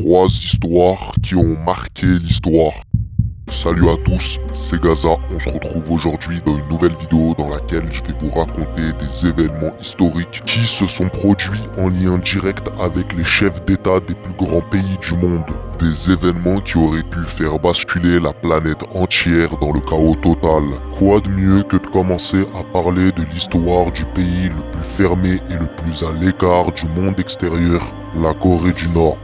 3 histoires qui ont marqué l'histoire. Salut à tous, c'est Gaza, on se retrouve aujourd'hui dans une nouvelle vidéo dans laquelle je vais vous raconter des événements historiques qui se sont produits en lien direct avec les chefs d'État des plus grands pays du monde. Des événements qui auraient pu faire basculer la planète entière dans le chaos total. Quoi de mieux que de commencer à parler de l'histoire du pays le plus fermé et le plus à l'écart du monde extérieur, la Corée du Nord.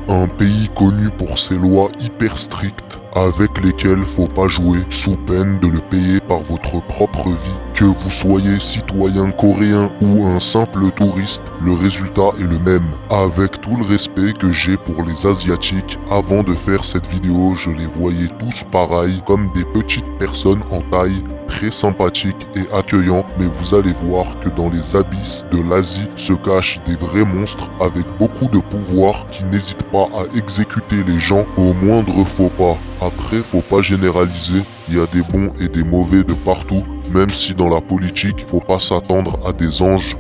Un pays connu pour ses lois hyper strictes avec lesquelles faut pas jouer sous peine de le payer par votre propre vie. Que vous soyez citoyen coréen ou un simple touriste, le résultat est le même. Avec tout le respect que j'ai pour les Asiatiques, avant de faire cette vidéo, je les voyais tous pareils, comme des petites personnes en taille, très sympathiques et accueillants, mais vous allez voir que dans les abysses de l'Asie se cachent des vrais monstres avec beaucoup de pouvoir qui n'hésitent pas à exécuter les gens au moindre faux pas. Après, faut pas généraliser, il y a des bons et des mauvais de partout, même si dans la politique, faut pas s'attendre à des anges.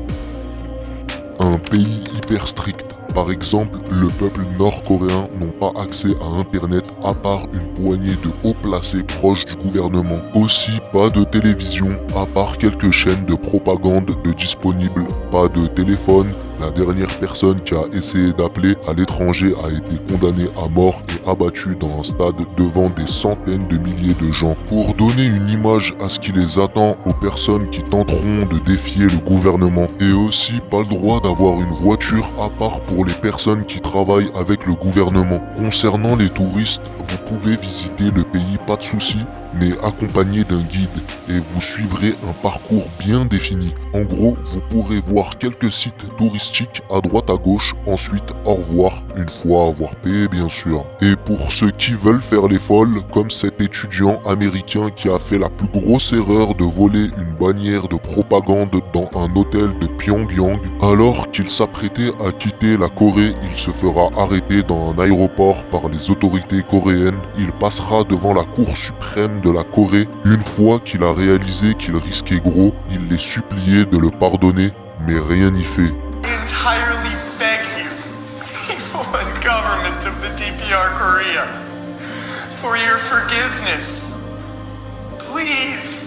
Un pays hyper strict. Par exemple, le peuple nord-coréen n'ont pas accès à internet à part une poignée de hauts placés proches du gouvernement. Aussi, pas de télévision à part quelques chaînes de propagande de disponibles. Pas de téléphone. La dernière personne qui a essayé d'appeler à l'étranger a été condamnée à mort et abattue dans un stade devant des centaines de milliers de gens. Pour donner une image à ce qui les attend aux personnes qui tenteront de défier le gouvernement. Et aussi pas le droit d'avoir une voiture à part pour les personnes qui travaillent avec le gouvernement. Concernant les touristes, vous pouvez visiter le pays pas de soucis, mais accompagné d'un guide et vous suivrez un parcours bien défini. En gros, vous pourrez voir quelques sites touristiques à droite à gauche, ensuite au revoir, une fois avoir payé bien sûr. Et pour ceux qui veulent faire les folles, comme cet étudiant américain qui a fait la plus grosse erreur de voler une bannière de propagande dans un hôtel de Pyongyang, alors qu'il s'apprêtait à quitter la Corée, il se fera arrêter dans un aéroport par les autorités coréennes. Il passera devant la Cour suprême de la Corée. Une fois qu'il a réalisé qu'il risquait gros, il les suppliait de le pardonner, mais rien n'y fait. Entirely beg you, people and government of the DPR Korea, for your forgiveness. Please,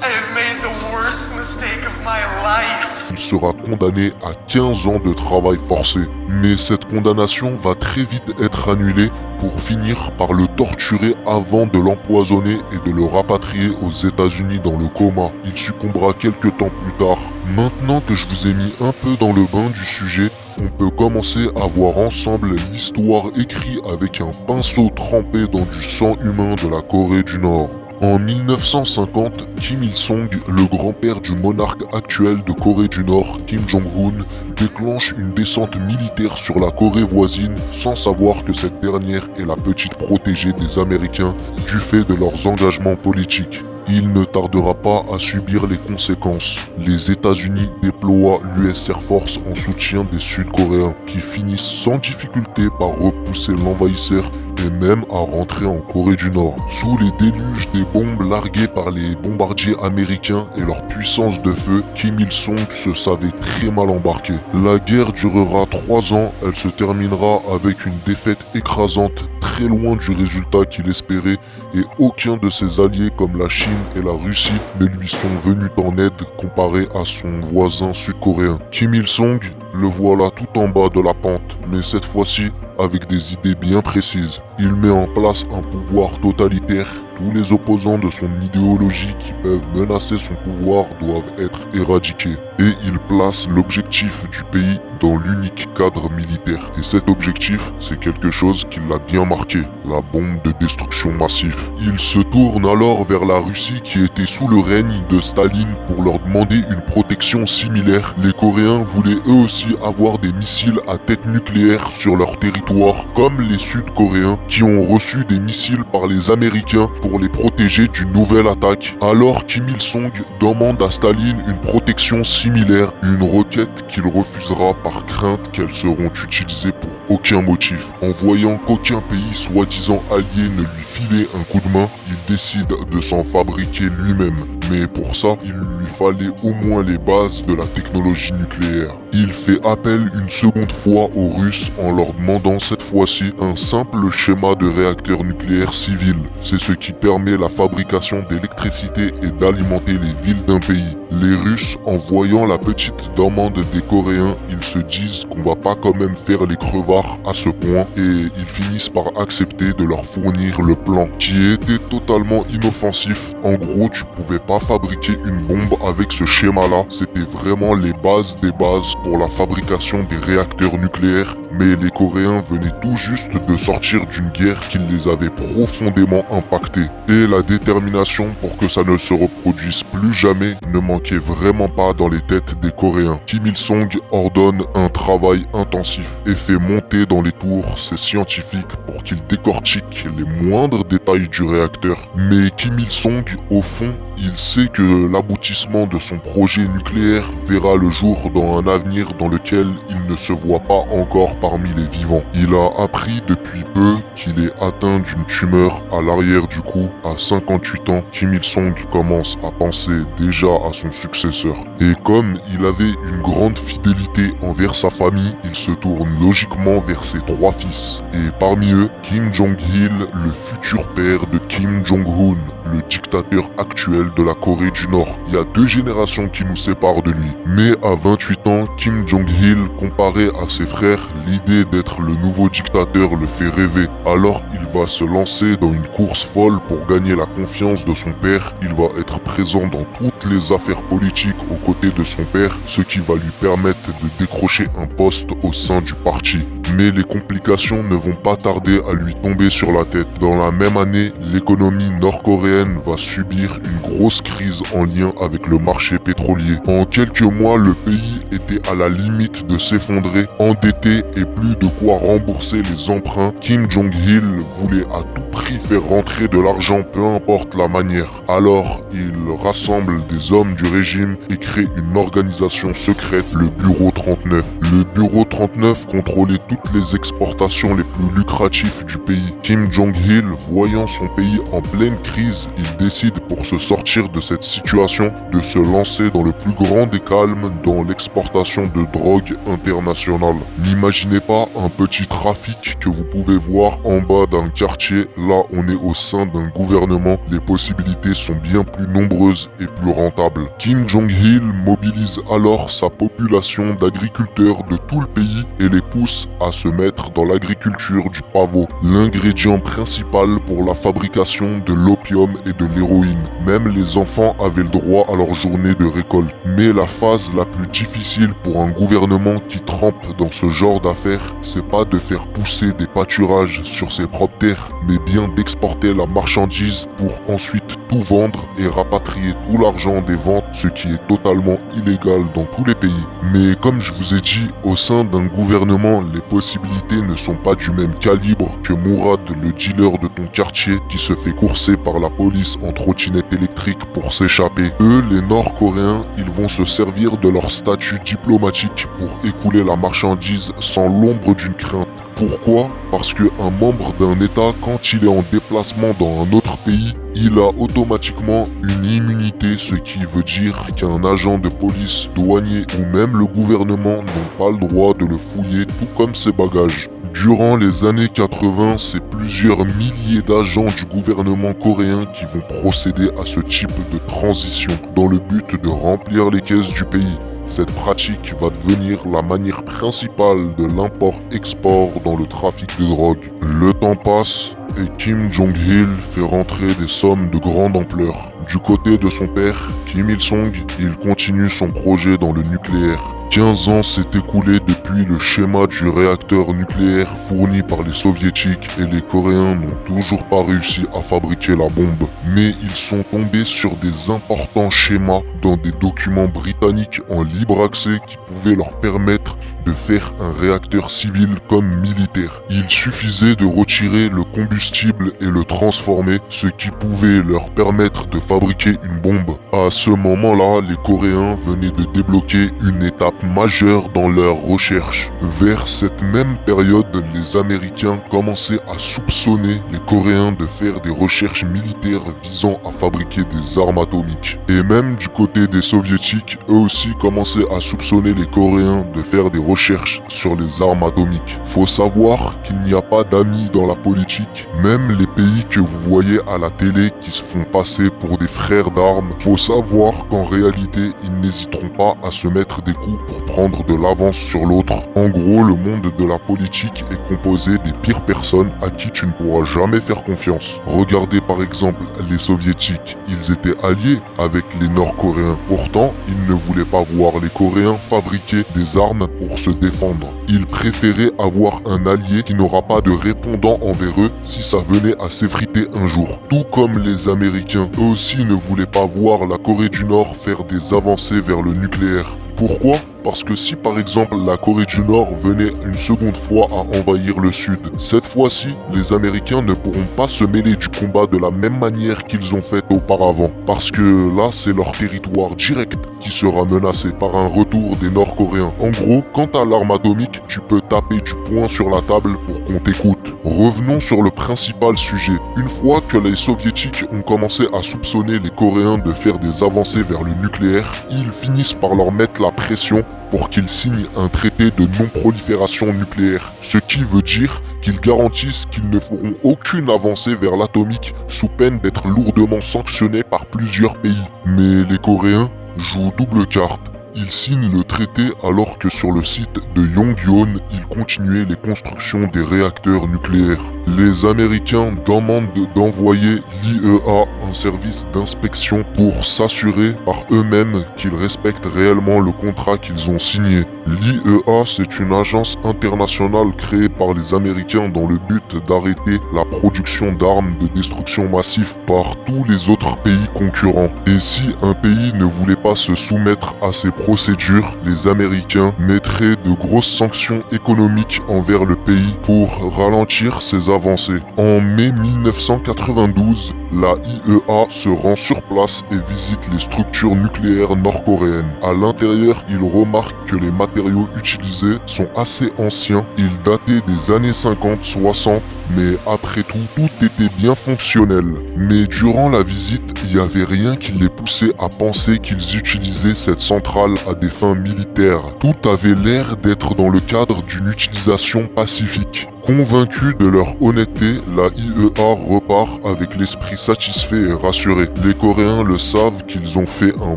I have made the worst mistake of my life. Il sera condamné à 15 ans de travail forcé. Mais cette condamnation va très vite être annulée pour finir par le torturer avant de l'empoisonner et de le rapatrier aux États-Unis dans le coma. Il succombera quelques temps plus tard. Maintenant que je vous ai mis un peu dans le bain du sujet, on peut commencer à voir ensemble l'histoire écrite avec un pinceau trempé dans du sang humain de la Corée du Nord. En 1950, Kim Il-sung, le grand-père du monarque actuel de Corée du Nord, Kim Jong-un, déclenche une descente militaire sur la Corée voisine sans savoir que cette dernière est la petite protégée des Américains du fait de leurs engagements politiques. Il ne tardera pas à subir les conséquences. Les États-Unis déploient l'US Air Force en soutien des Sud-Coréens qui finissent sans difficulté par repousser l'envahisseur et même à rentrer en Corée du Nord. Sous les déluges des bombes larguées par les bombardiers américains et leur puissance de feu, Kim Il-sung se savait très mal embarqué. La guerre durera 3 ans, elle se terminera avec une défaite écrasante, très loin du résultat qu'il espérait, et aucun de ses alliés comme la Chine et la Russie ne lui sont venus en aide comparé à son voisin sud-coréen. Kim Il-sung, le voilà tout en bas de la pente, mais cette fois-ci avec des idées bien précises. Il met en place un pouvoir totalitaire. Tous les opposants de son idéologie qui peuvent menacer son pouvoir doivent être éradiqués. Et il place l'objectif du pays dans l'unique cadre militaire. Et cet objectif, c'est quelque chose qui l'a bien marqué, la bombe de destruction massive. Il se tourne alors vers la Russie qui était sous le règne de Staline pour leur demander une protection similaire. Les Coréens voulaient eux aussi avoir des missiles à tête nucléaire sur leur territoire, comme les Sud-Coréens qui ont reçu des missiles par les Américains pour les protéger d'une nouvelle attaque. Alors Kim Il-sung demande à Staline une protection similaire, une requête qu'il refusera par crainte qu'elles seront utilisées pour aucun motif. En voyant qu'aucun pays soi-disant allié ne lui filait un coup de main, il décide de s'en fabriquer lui-même. mais pour ça, il lui fallait au moins les bases de la technologie nucléaire. Il fait appel une seconde fois aux Russes en leur demandant cette fois-ci un simple schéma de réacteur nucléaire civil. C'est ce qui permet la fabrication d'électricité et d'alimenter les villes d'un pays. Les Russes, en voyant la petite demande des Coréens, ils se disent qu'on va pas quand même faire les crevards à ce point et ils finissent par accepter de leur fournir le plan qui était totalement inoffensif. En gros, tu pouvais pas fabriquer une bombe avec ce schéma-là. C'était vraiment les bases des bases pour la fabrication des réacteurs nucléaires. Mais les Coréens venaient tout juste de sortir d'une guerre qui les avait profondément impactés. Et la détermination pour que ça ne se reproduise plus jamais ne manquait vraiment pas dans les têtes des Coréens. Kim Il-sung ordonne un travail intensif et fait monter dans les tours ses scientifiques pour qu'ils décortiquent les moindres détails du réacteur. Mais Kim Il-sung, au fond, il sait que l'aboutissement de son projet nucléaire verra le jour dans un avenir dans lequel il ne se voit pas encore parmi les vivants. Il a appris depuis peu qu'il est atteint d'une tumeur à l'arrière du cou. À 58 ans, Kim Il-sung commence à penser déjà à son successeur. Et comme il avait une grande fidélité envers sa famille, il se tourne logiquement vers ses 3 fils. Et parmi eux, Kim Jong-il, le futur père de Kim Jong-un, le dictateur actuel de la Corée du Nord. Il y a 2 générations qui nous séparent de lui. Mais à 28 ans, Kim Jong-il, comparé à ses frères, l'idée d'être le nouveau dictateur le fait rêver. Alors il va se lancer dans une course folle pour gagner la confiance de son père. Il va être présent dans toutes les affaires politiques aux côtés de son père, ce qui va lui permettre de décrocher un poste au sein du parti. Mais les complications ne vont pas tarder à lui tomber sur la tête. Dans la même année, l'économie nord-coréenne va subir une grosse crise en lien avec le marché pétrolier. En quelques mois, le pays était à la limite de s'effondrer, endetté et plus de quoi rembourser les emprunts. Kim Jong-il voulait à tout prix faire rentrer de l'argent, peu importe la manière. Alors, il rassemble des hommes du régime et crée une organisation secrète, le Bureau 39. Le Bureau 39 contrôlait toutes les exportations les plus lucratives du pays. Kim Jong-il, voyant son pays en pleine crise, il décide pour se sortir de cette situation de se lancer dans le plus grand des calmes dans l'exportation de drogue internationale. N'imaginez pas un petit trafic que vous pouvez voir en bas d'un quartier. Là, on est au sein d'un gouvernement. Les possibilités sont bien plus nombreuses et plus rentables. Kim Jong-il mobilise alors sa population d'agriculteurs de tout le pays et les pousse à se mettre dans l'agriculture du pavot, l'ingrédient principal pour la fabrication de l'opium et de l'héroïne. Même les enfants avaient le droit à leur journée de récolte. Mais la phase la plus difficile pour un gouvernement qui trempe dans ce genre d'affaires, c'est pas de faire pousser des pâturages sur ses propres terres, mais bien d'exporter la marchandise pour ensuite tout vendre et rapatrier tout l'argent des ventes, ce qui est totalement illégal dans tous les pays. Mais comme je vous ai dit, au sein d'un gouvernement, les possibilités ne sont pas du même calibre que Mourad, le dealer de ton quartier qui se fait courser par la police en trottinette électrique pour s'échapper. Eux, les Nord-Coréens, ils vont se servir de leur statut diplomatique pour écouler la marchandise sans l'ombre d'une crainte. Pourquoi? Parce qu'un membre d'un État, quand il est en déplacement dans un autre pays, il a automatiquement une immunité, ce qui veut dire qu'un agent de police, douanier ou même le gouvernement n'ont pas le droit de le fouiller, tout comme ses bagages. Durant les années 80, c'est plusieurs milliers d'agents du gouvernement coréen qui vont procéder à ce type de transition dans le but de remplir les caisses du pays. Cette pratique va devenir la manière principale de l'import-export dans le trafic de drogue. Le temps passe et Kim Jong-il fait rentrer des sommes de grande ampleur. Du côté de son père, Kim Il-sung, il continue son projet dans le nucléaire. 15 ans s'est écoulé depuis le schéma du réacteur nucléaire fourni par les soviétiques et les Coréens n'ont toujours pas réussi à fabriquer la bombe. Mais ils sont tombés sur des importants schémas dans des documents britanniques en libre accès qui pouvaient leur permettre de de faire un réacteur civil comme militaire. Il suffisait de retirer le combustible et le transformer, ce qui pouvait leur permettre de fabriquer une bombe. À ce moment-là, les Coréens venaient de débloquer une étape majeure dans leur recherche. Vers cette même période, les Américains commençaient à soupçonner les Coréens de faire des recherches militaires visant à fabriquer des armes atomiques. Et même du côté des Soviétiques, eux aussi commençaient à soupçonner les Coréens de faire des recherches sur les armes atomiques. Faut savoir qu'il n'y a pas d'amis dans la politique. Même les pays que vous voyez à la télé qui se font passer pour des frères d'armes, faut savoir qu'en réalité, ils n'hésiteront pas à se mettre des coups pour prendre de l'avance sur l'autre. En gros, le monde de la politique est composé des pires personnes à qui tu ne pourras jamais faire confiance. Regardez par exemple les Soviétiques, ils étaient alliés avec les Nord-Coréens. Pourtant, ils ne voulaient pas voir les Coréens fabriquer des armes pour se défendre. Ils préféraient avoir un allié qui n'aura pas de répondant envers eux si ça venait à s'effriter un jour. Tout comme les Américains, eux aussi ne voulaient pas voir la Corée du Nord faire des avancées vers le nucléaire. Pourquoi ? Parce que si par exemple la Corée du Nord venait une seconde fois à envahir le Sud, cette fois-ci, les Américains ne pourront pas se mêler du combat de la même manière qu'ils ont fait auparavant. Parce que là, c'est leur territoire direct qui sera menacé par un retour des Nord-Coréens. En gros, quant à l'arme atomique, tu peux taper du poing sur la table pour qu'on t'écoute. Revenons sur le principal sujet. Une fois que les Soviétiques ont commencé à soupçonner les Coréens de faire des avancées vers le nucléaire, ils finissent par leur mettre la pression pour qu'ils signent un traité de non-prolifération nucléaire, ce qui veut dire qu'ils garantissent qu'ils ne feront aucune avancée vers l'atomique sous peine d'être lourdement sanctionnés par plusieurs pays. Mais les Coréens jouent double carte. Ils signent le traité alors que sur le site de Yongbyon, ils continuaient les constructions des réacteurs nucléaires. Les Américains demandent d'envoyer l'IEA un service d'inspection pour s'assurer par eux-mêmes qu'ils respectent réellement le contrat qu'ils ont signé. L'IEA, c'est une agence internationale créée par les Américains dans le but d'arrêter la production d'armes de destruction massive par tous les autres pays concurrents. Et si un pays ne voulait pas se soumettre à ces procédures, les Américains mettraient de grosses sanctions économiques envers le pays pour ralentir ses avancées. En mai 1992, la IEA se rend sur place et visite les structures nucléaires nord-coréennes. À l'intérieur, ils remarquent que les matériaux utilisés sont assez anciens. Ils dataient des années 50-60, mais après tout était bien fonctionnel. Mais durant la visite, il n'y avait rien qui les poussait à penser qu'ils utilisaient cette centrale à des fins militaires. Tout avait l'air d'être dans le cadre d'une utilisation pacifique. Convaincus de leur honnêteté, la IEA repart avec l'esprit satisfait et rassuré. Les Coréens le savent qu'ils ont fait un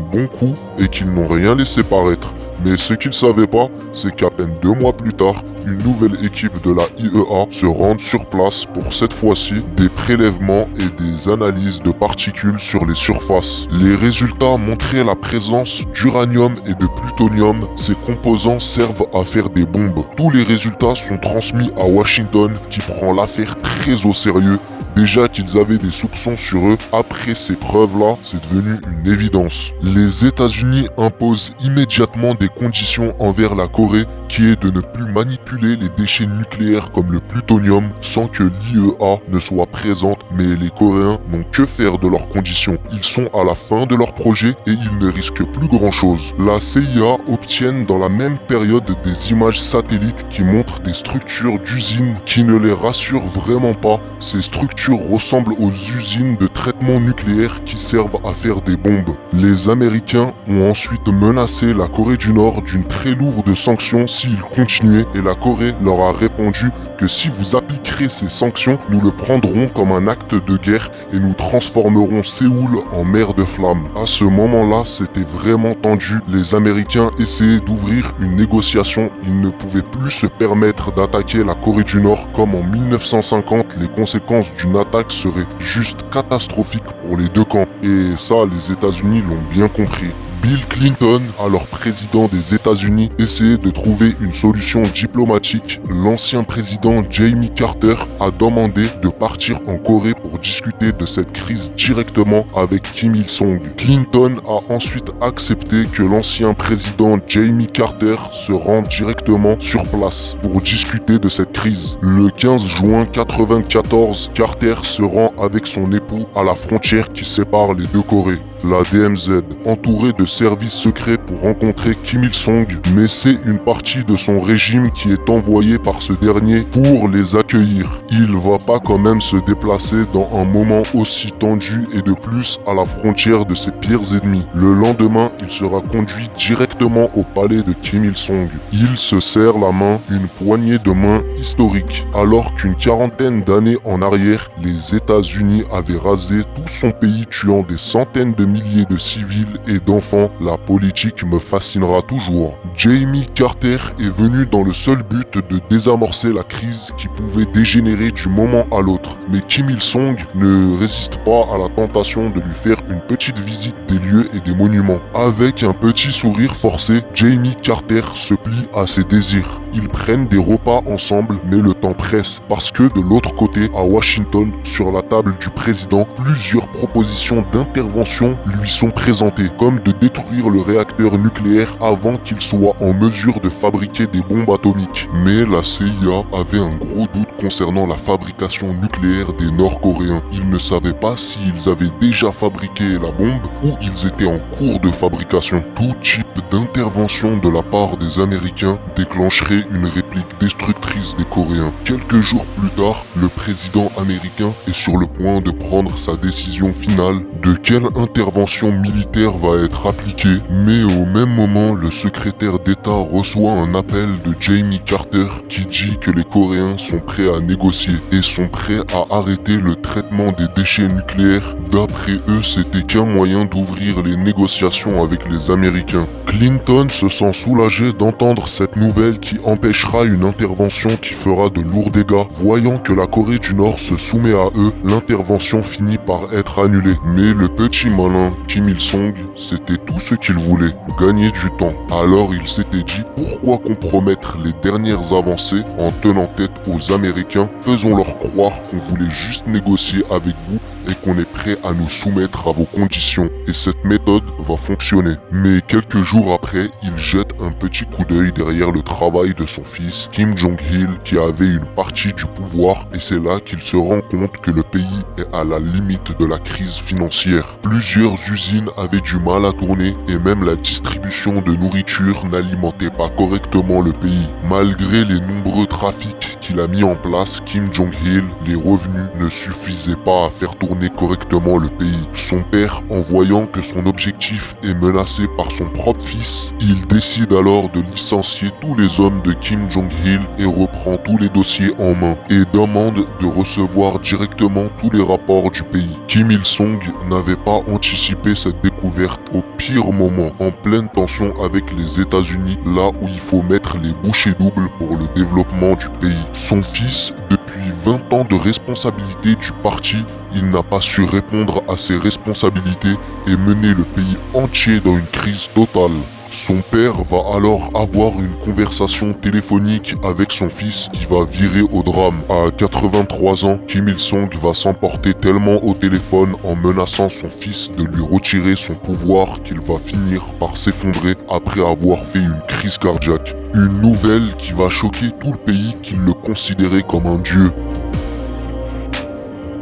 bon coup et qu'ils n'ont rien laissé paraître. Mais ce qu'ils ne savaient pas, c'est qu'à peine 2 mois plus tard, une nouvelle équipe de la IEA se rend sur place pour cette fois-ci des prélèvements et des analyses de particules sur les surfaces. Les résultats montraient la présence d'uranium et de plutonium. Ces composants servent à faire des bombes. Tous les résultats sont transmis à Washington qui prend l'affaire très au sérieux. Déjà qu'ils avaient des soupçons sur eux, après ces preuves-là, c'est devenu une évidence. Les États-Unis imposent immédiatement des conditions envers la Corée qui est de ne plus manipuler les déchets nucléaires comme le plutonium sans que l'IEA ne soit présente, mais les Coréens n'ont que faire de leurs conditions. Ils sont à la fin de leur projet et ils ne risquent plus grand-chose. La CIA obtient dans la même période des images satellites qui montrent des structures d'usines qui ne les rassurent vraiment pas. Ces structures ressemblent aux usines de traitement nucléaire qui servent à faire des bombes. Les Américains ont ensuite menacé la Corée du Nord d'une très lourde sanction s'ils continuaient et la Corée leur a répondu que si vous appliquerez ces sanctions, nous le prendrons comme un acte de guerre et nous transformerons Séoul en mer de flammes. À ce moment-là, c'était vraiment tendu. Les Américains essayaient d'ouvrir une négociation. Ils ne pouvaient plus se permettre d'attaquer la Corée du Nord comme en 1950. Les conséquences d'une attaque seraient juste catastrophiques pour les deux camps. Et ça, les États-Unis l'ont bien compris. Bill Clinton, alors président des États-Unis, essayait de trouver une solution diplomatique. L'ancien président Jimmy Carter a demandé de partir en Corée pour discuter de cette crise directement avec Kim Il-sung. Clinton a ensuite accepté que l'ancien président Jimmy Carter se rende directement sur place pour discuter de cette crise. Le 15 juin 1994, Carter se rend avec son époux à la frontière qui sépare les deux Corées, la DMZ, entouré de services secrets pour rencontrer Kim Il-sung, mais c'est une partie de son régime qui est envoyée par ce dernier pour les accueillir. Il va pas quand même se déplacer dans un moment aussi tendu et de plus à la frontière de ses pires ennemis. Le lendemain, il sera conduit directement au palais de Kim Il-sung. Il se serre la main, une poignée de main historique, alors qu'une quarantaine d'années en arrière, les États-Unis avaient rasé tout son pays, tuant des centaines de milliers de civils et d'enfants. La politique me fascinera toujours. Jimmy Carter est venu dans le seul but de désamorcer la crise qui pouvait dégénérer du moment à l'autre. Mais Kim Il-sung ne résiste pas à la tentation de lui faire une petite visite des lieux et des monuments. Avec un petit sourire forcé, Jimmy Carter se plie à ses désirs. Ils prennent des repas ensemble, mais le temps presse parce que de l'autre côté, à Washington, sur la table du président, plusieurs propositions d'intervention lui sont présentées, comme de détruire le réacteur nucléaire avant qu'il soit en mesure de fabriquer des bombes atomiques. Mais la CIA avait un gros doute concernant la fabrication nucléaire des Nord-Coréens. Ils ne savaient pas s'ils avaient déjà fabriqué la bombe ou ils étaient en cours de fabrication. Tout type d'intervention de la part des Américains déclencherait une réplique destructrice des Coréens. Quelques jours plus tard, le président américain est sur le point de prendre sa décision finale de quelle intervention militaire va être appliquée, mais au même moment, le secrétaire d'État reçoit un appel de Jimmy Carter qui dit que les Coréens sont prêts à négocier et sont prêts à arrêter le traitement des déchets nucléaires. D'après eux, c'était qu'un moyen d'ouvrir les négociations avec les Américains. Clinton se sent soulagé d'entendre cette nouvelle qui empêchera une intervention qui fera de lourds dégâts. Voyant que la Corée du Nord se soumet à eux, l'intervention finit par être annulée. Mais le petit malin Kim Il-sung, c'était tout ce qu'il voulait, gagner du temps. Alors il s'était dit, pourquoi compromettre les dernières avancées en tenant tête aux Américains? Faisons-leur croire qu'on voulait juste négocier avec vous et qu'on est prêt à nous soumettre à vos conditions. Et cette méthode va fonctionner. Mais quelques jours après, il jette un petit coup d'œil derrière le travail de son fils, Kim Jong-il, qui avait une partie du pouvoir, et c'est là qu'il se rend compte que le pays est à la limite de la crise financière. Plusieurs usines avaient du mal à tourner et même la distribution de nourriture n'alimentait pas correctement le pays. Malgré les nombreux trafics qu'il a mis en place, Kim Jong-il, les revenus ne suffisaient pas à faire tourner correctement le pays. Son père, en voyant que son objectif est menacé par son propre fils, il décide alors de licencier tous les hommes de Kim Jong-il et reprend tous les dossiers en main et demande de recevoir directement tous les rapports du pays. Kim Il-sung n'avait pas anticipé cette découverte au pire moment, en pleine tension avec les États-Unis, là où il faut mettre les bouchées doubles pour le développement du pays. Son fils, depuis 20 ans de responsabilité du parti, il n'a pas su répondre à ses responsabilités et mener le pays entier dans une crise totale. Son père va alors avoir une conversation téléphonique avec son fils qui va virer au drame. À 83 ans, Kim Il-sung va s'emporter tellement au téléphone en menaçant son fils de lui retirer son pouvoir qu'il va finir par s'effondrer après avoir fait une crise cardiaque. Une nouvelle qui va choquer tout le pays qui le considérait comme un dieu.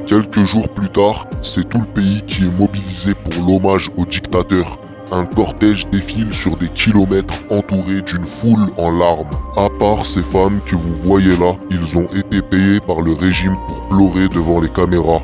Quelques jours plus tard, c'est tout le pays qui est mobilisé pour l'hommage au dictateur. Un cortège défile sur des kilomètres entouré d'une foule en larmes. À part ces femmes que vous voyez là, ils ont été payés par le régime pour pleurer devant les caméras.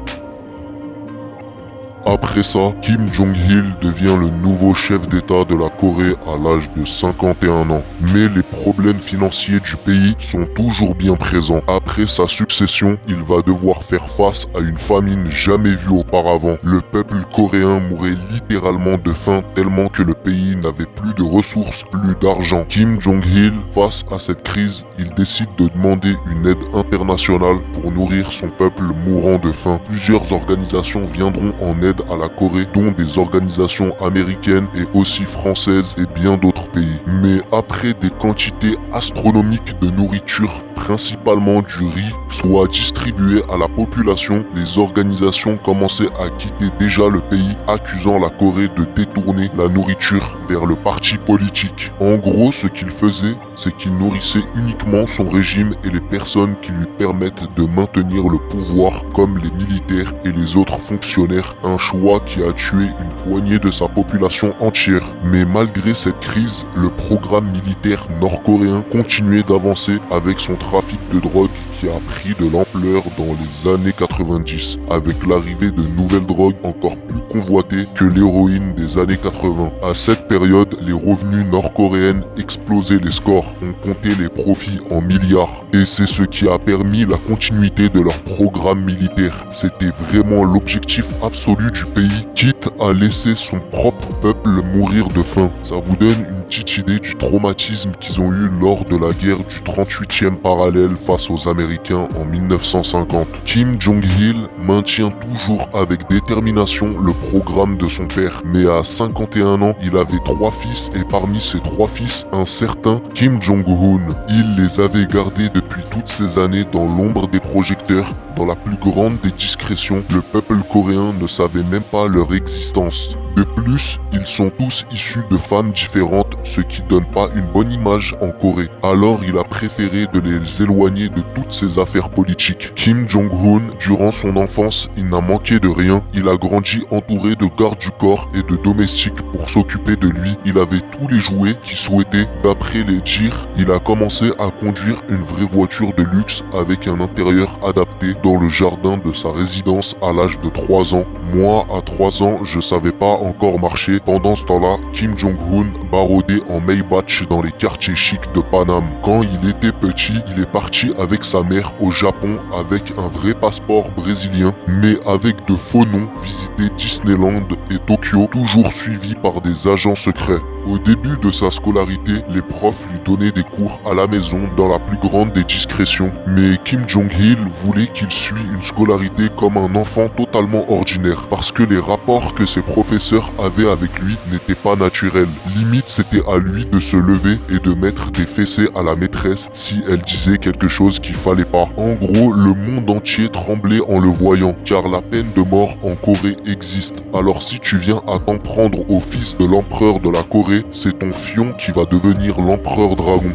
Après ça, Kim Jong-il devient le nouveau chef d'État de la Corée à l'âge de 51 ans. Mais les problèmes financiers du pays sont toujours bien présents. Après sa succession, il va devoir faire face à une famine jamais vue auparavant. Le peuple coréen mourait littéralement de faim tellement que le pays n'avait plus de ressources, plus d'argent. Kim Jong-il, face à cette crise, il décide de demander une aide internationale pour nourrir son peuple mourant de faim. Plusieurs organisations viendront en aide l'aide à la Corée, dont des organisations américaines et aussi françaises et bien d'autres pays. Mais après des quantités astronomiques de nourriture, principalement du riz, soit distribuées à la population, les organisations commençaient à quitter déjà le pays, accusant la Corée de détourner la nourriture vers le parti politique. En gros, ce qu'il faisait, c'est qu'il nourrissait uniquement son régime et les personnes qui lui permettent de maintenir le pouvoir, comme les militaires et les autres fonctionnaires, un choix qui a tué une poignée de sa population entière. Mais malgré cette crise, le programme militaire nord-coréen continuait d'avancer avec son trafic de drogue qui a pris de l'ampleur dans les années 90, avec l'arrivée de nouvelles drogues encore plus convoitées que l'héroïne des années 80. À cette période, les revenus nord-coréens explosaient les scores, on comptait les profits en milliards. Et c'est ce qui a permis la continuité de leur programme militaire. C'était vraiment l'objectif absolu du pays, quitte à laisser son propre peuple mourir de faim. Ça vous donne une petite idée du traumatisme qu'ils ont eu lors de la guerre du 38e parallèle face aux Américains en 1950. Kim Jong-il maintient toujours avec détermination le programme de son père, mais à 51 ans, il avait 3 fils et parmi ces 3 fils, un certain Kim Jong-un. Il les avait gardés depuis toutes ces années dans l'ombre des projecteurs. Dans la plus grande des discrétions, le peuple coréen ne savait même pas leur existence. De plus, ils sont tous issus de femmes différentes, ce qui donne pas une bonne image en Corée. Alors il a préféré de les éloigner de toutes ces affaires politiques. Kim Jong-un, durant son enfance, il n'a manqué de rien. Il a grandi entouré de gardes du corps et de domestiques pour s'occuper de lui. Il avait tous les jouets qu'il souhaitait. D'après les dires, il a commencé à conduire une vraie voiture de luxe avec un intérieur adapté dans le jardin de sa résidence à l'âge de 3 ans. Moi, à 3 ans, je savais pas encore marcher. Pendant ce temps-là, Kim Jong-un baroudait en Maybach dans les quartiers chics de Paname. Quand il était petit, il est parti avec sa mère au Japon avec un vrai passeport brésilien, mais avec de faux noms, visiter Disneyland et Tokyo, toujours suivi par des agents secrets. Au début de sa scolarité, les profs lui donnaient des cours à la maison dans la plus grande des discrétions. Mais Kim Jong-il voulait qu'il suive une scolarité comme un enfant totalement ordinaire, parce que les rapports que ses professeurs avaient avec lui n'étaient pas naturels. Limite, c'était à lui de se lever et de mettre des fessées à la maîtresse si elle disait quelque chose qu'il fallait pas. En gros, le monde entier tremblait en le voyant, car la peine de mort en Corée existe. Alors si tu viens à t'en prendre au fils de l'empereur de la Corée, c'est ton fion qui va devenir l'empereur dragon.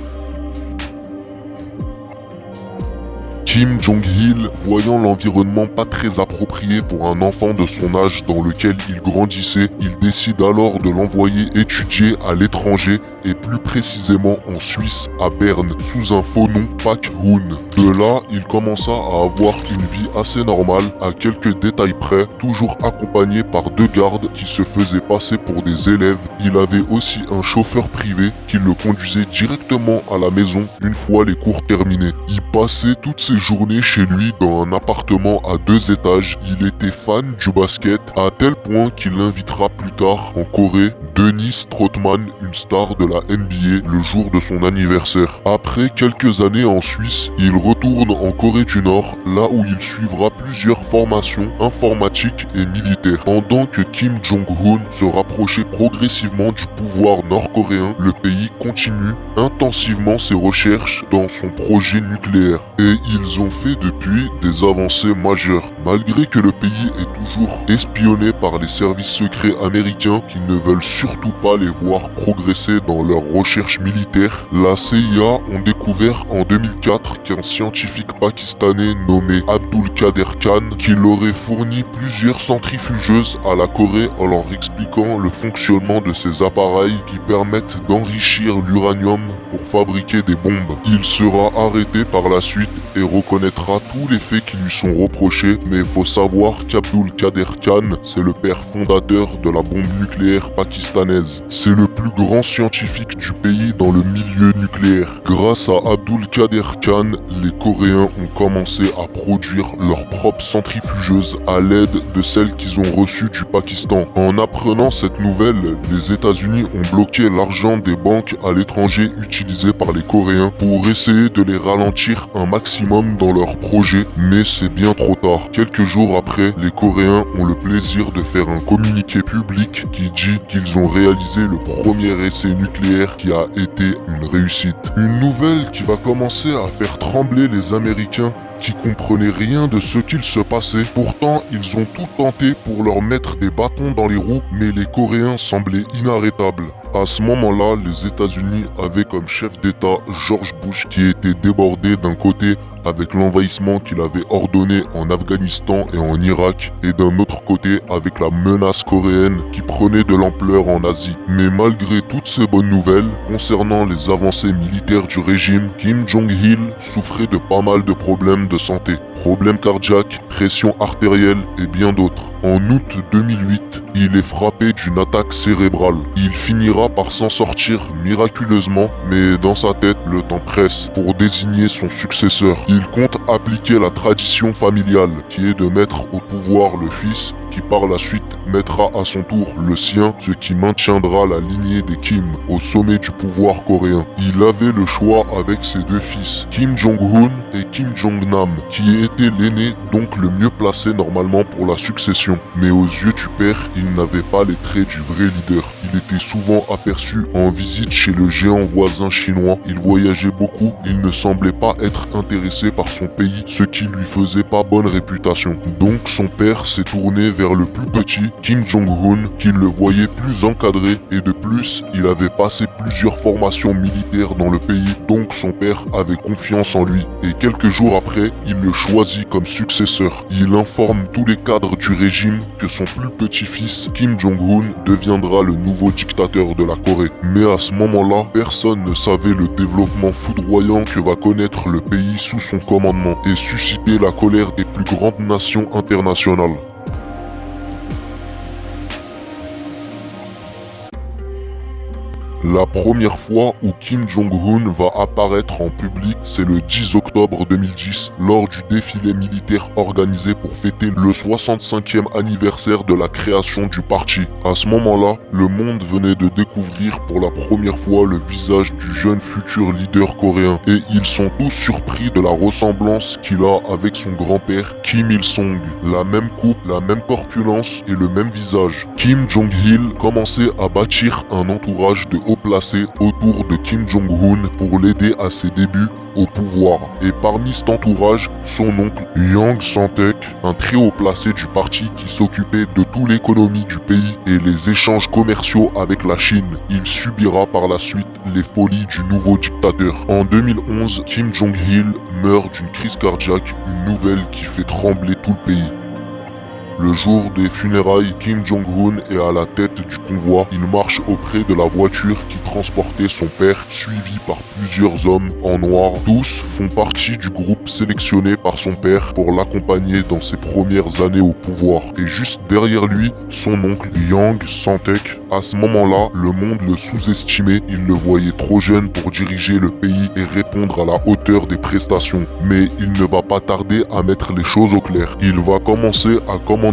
Kim Jong-il, voyant l'environnement pas très approprié pour un enfant de son âge dans lequel il grandissait, il décide alors de l'envoyer étudier à l'étranger et plus précisément en Suisse, à Berne, sous un faux nom Pak Hoon. De là, il commença à avoir une vie assez normale, à quelques détails près, toujours accompagné par 2 gardes qui se faisaient passer pour des élèves. Il avait aussi un chauffeur privé qui le conduisait directement à la maison une fois les cours terminés. Il passait toutes ses journées chez lui dans un appartement à 2 étages. Il était fan du basket à tel point qu'il invitera plus tard en Corée Dennis Trotman, une star de la NBA, le jour de son anniversaire. Après quelques années en Suisse, il retourne en Corée du Nord, là où il suivra plusieurs formations informatiques et militaires. Pendant que Kim Jong-un se rapprochait progressivement du pouvoir nord-coréen, le pays continue intensivement ses recherches dans son projet nucléaire. Et ils ont fait depuis des avancées majeures. Malgré que le pays est toujours espionné par les services secrets américains qui ne veulent surtout pas les voir progresser dans leurs recherches militaires, la CIA ont découvert en 2004 qu'un scientifique pakistanais nommé Abdul Kader Khan, qui aurait fourni plusieurs centrifugeuses à la Corée en leur expliquant le fonctionnement de ces appareils qui permettent d'enrichir l'uranium pour fabriquer des bombes. Il sera arrêté par la suite et reconnaîtra tous les faits qui lui sont reprochés, mais il faut savoir qu'Abdul Kader Khan, c'est le père fondateur de la bombe nucléaire pakistanaise. C'est le plus grand scientifique du pays dans le milieu nucléaire. Grâce à Abdul Kader Khan, les Coréens ont commencé à produire leurs propres centrifugeuses à l'aide de celles qu'ils ont reçues du Pakistan. En apprenant Apprenant cette nouvelle, les États-Unis ont bloqué l'argent des banques à l'étranger utilisé par les Coréens pour essayer de les ralentir un maximum dans leurs projets, mais c'est bien trop tard. Quelques jours après, les Coréens ont le plaisir de faire un communiqué public qui dit qu'ils ont réalisé le premier essai nucléaire qui a été une réussite. Une nouvelle qui va commencer à faire trembler les Américains qui comprenaient rien de ce qu'il se passait. Pourtant, ils ont tout tenté pour leur mettre des bâtons dans les roues, mais les Coréens semblaient inarrêtables. À ce moment-là, les États-Unis avaient comme chef d'État George Bush qui était débordé d'un côté avec l'envahissement qu'il avait ordonné en Afghanistan et en Irak, et d'un autre côté avec la menace coréenne qui prenait de l'ampleur en Asie. Mais malgré toutes ces bonnes nouvelles concernant les avancées militaires du régime, Kim Jong-il souffrait de pas mal de problèmes de santé, problèmes cardiaques, pression artérielle et bien d'autres. En août 2008, il est frappé d'une attaque cérébrale. Il finira par s'en sortir miraculeusement, mais dans sa tête, le temps presse pour désigner son successeur. Il compte appliquer la tradition familiale, qui est de mettre au pouvoir le fils, qui par la suite mettra à son tour le sien, ce qui maintiendra la lignée des Kim au sommet du pouvoir coréen. Il avait le choix avec ses deux fils, Kim Jong-un et Kim Jong-nam, qui était l'aîné, donc le mieux placé normalement pour la succession. Mais aux yeux du père, il n'avait pas les traits du vrai leader. Il était souvent aperçu en visite chez le géant voisin chinois. Il voyageait beaucoup, il ne semblait pas être intéressé par son pays, ce qui lui faisait pas bonne réputation. Donc son père s'est tourné vers le plus petit, Kim Jong-un, qui le voyait plus encadré, et de plus, il avait passé plusieurs formations militaires dans le pays, donc son père avait confiance en lui. Et quelques jours après, il le choisit comme successeur. Il informe tous les cadres du régime que son plus petit-fils, Kim Jong-un, deviendra le nouveau dictateur de la Corée. Mais à ce moment-là, personne ne savait le développement foudroyant que va connaître le pays sous son commandement et susciter la colère des plus grandes nations internationales. La première fois où Kim Jong-un va apparaître en public, c'est le 10 octobre 2010, lors du défilé militaire organisé pour fêter le 65e anniversaire de la création du parti. À ce moment-là, le monde venait de découvrir pour la première fois le visage du jeune futur leader coréen, et ils sont tous surpris de la ressemblance qu'il a avec son grand-père Kim Il-sung. La même coupe, la même corpulence et le même visage. Kim Jong-il commençait à bâtir un entourage de haut placé autour de Kim Jong-un pour l'aider à ses débuts au pouvoir. Et parmi cet entourage, son oncle Yang Sang-taek, un très haut placé du parti qui s'occupait de toute l'économie du pays et les échanges commerciaux avec la Chine. Il subira par la suite les folies du nouveau dictateur. En 2011, Kim Jong-il meurt d'une crise cardiaque, une nouvelle qui fait trembler tout le pays. Le jour des funérailles, Kim Jong-un est à la tête du convoi. Il marche auprès de la voiture qui transportait son père, suivi par plusieurs hommes en noir. Tous font partie du groupe sélectionné par son père pour l'accompagner dans ses premières années au pouvoir. Et juste derrière lui, son oncle Yang Sang-taek. À ce moment-là, le monde le sous-estimait. Il le voyait trop jeune pour diriger le pays et répondre à la hauteur des prestations. Mais il ne va pas tarder à mettre les choses au clair. Il va commencer à commanditer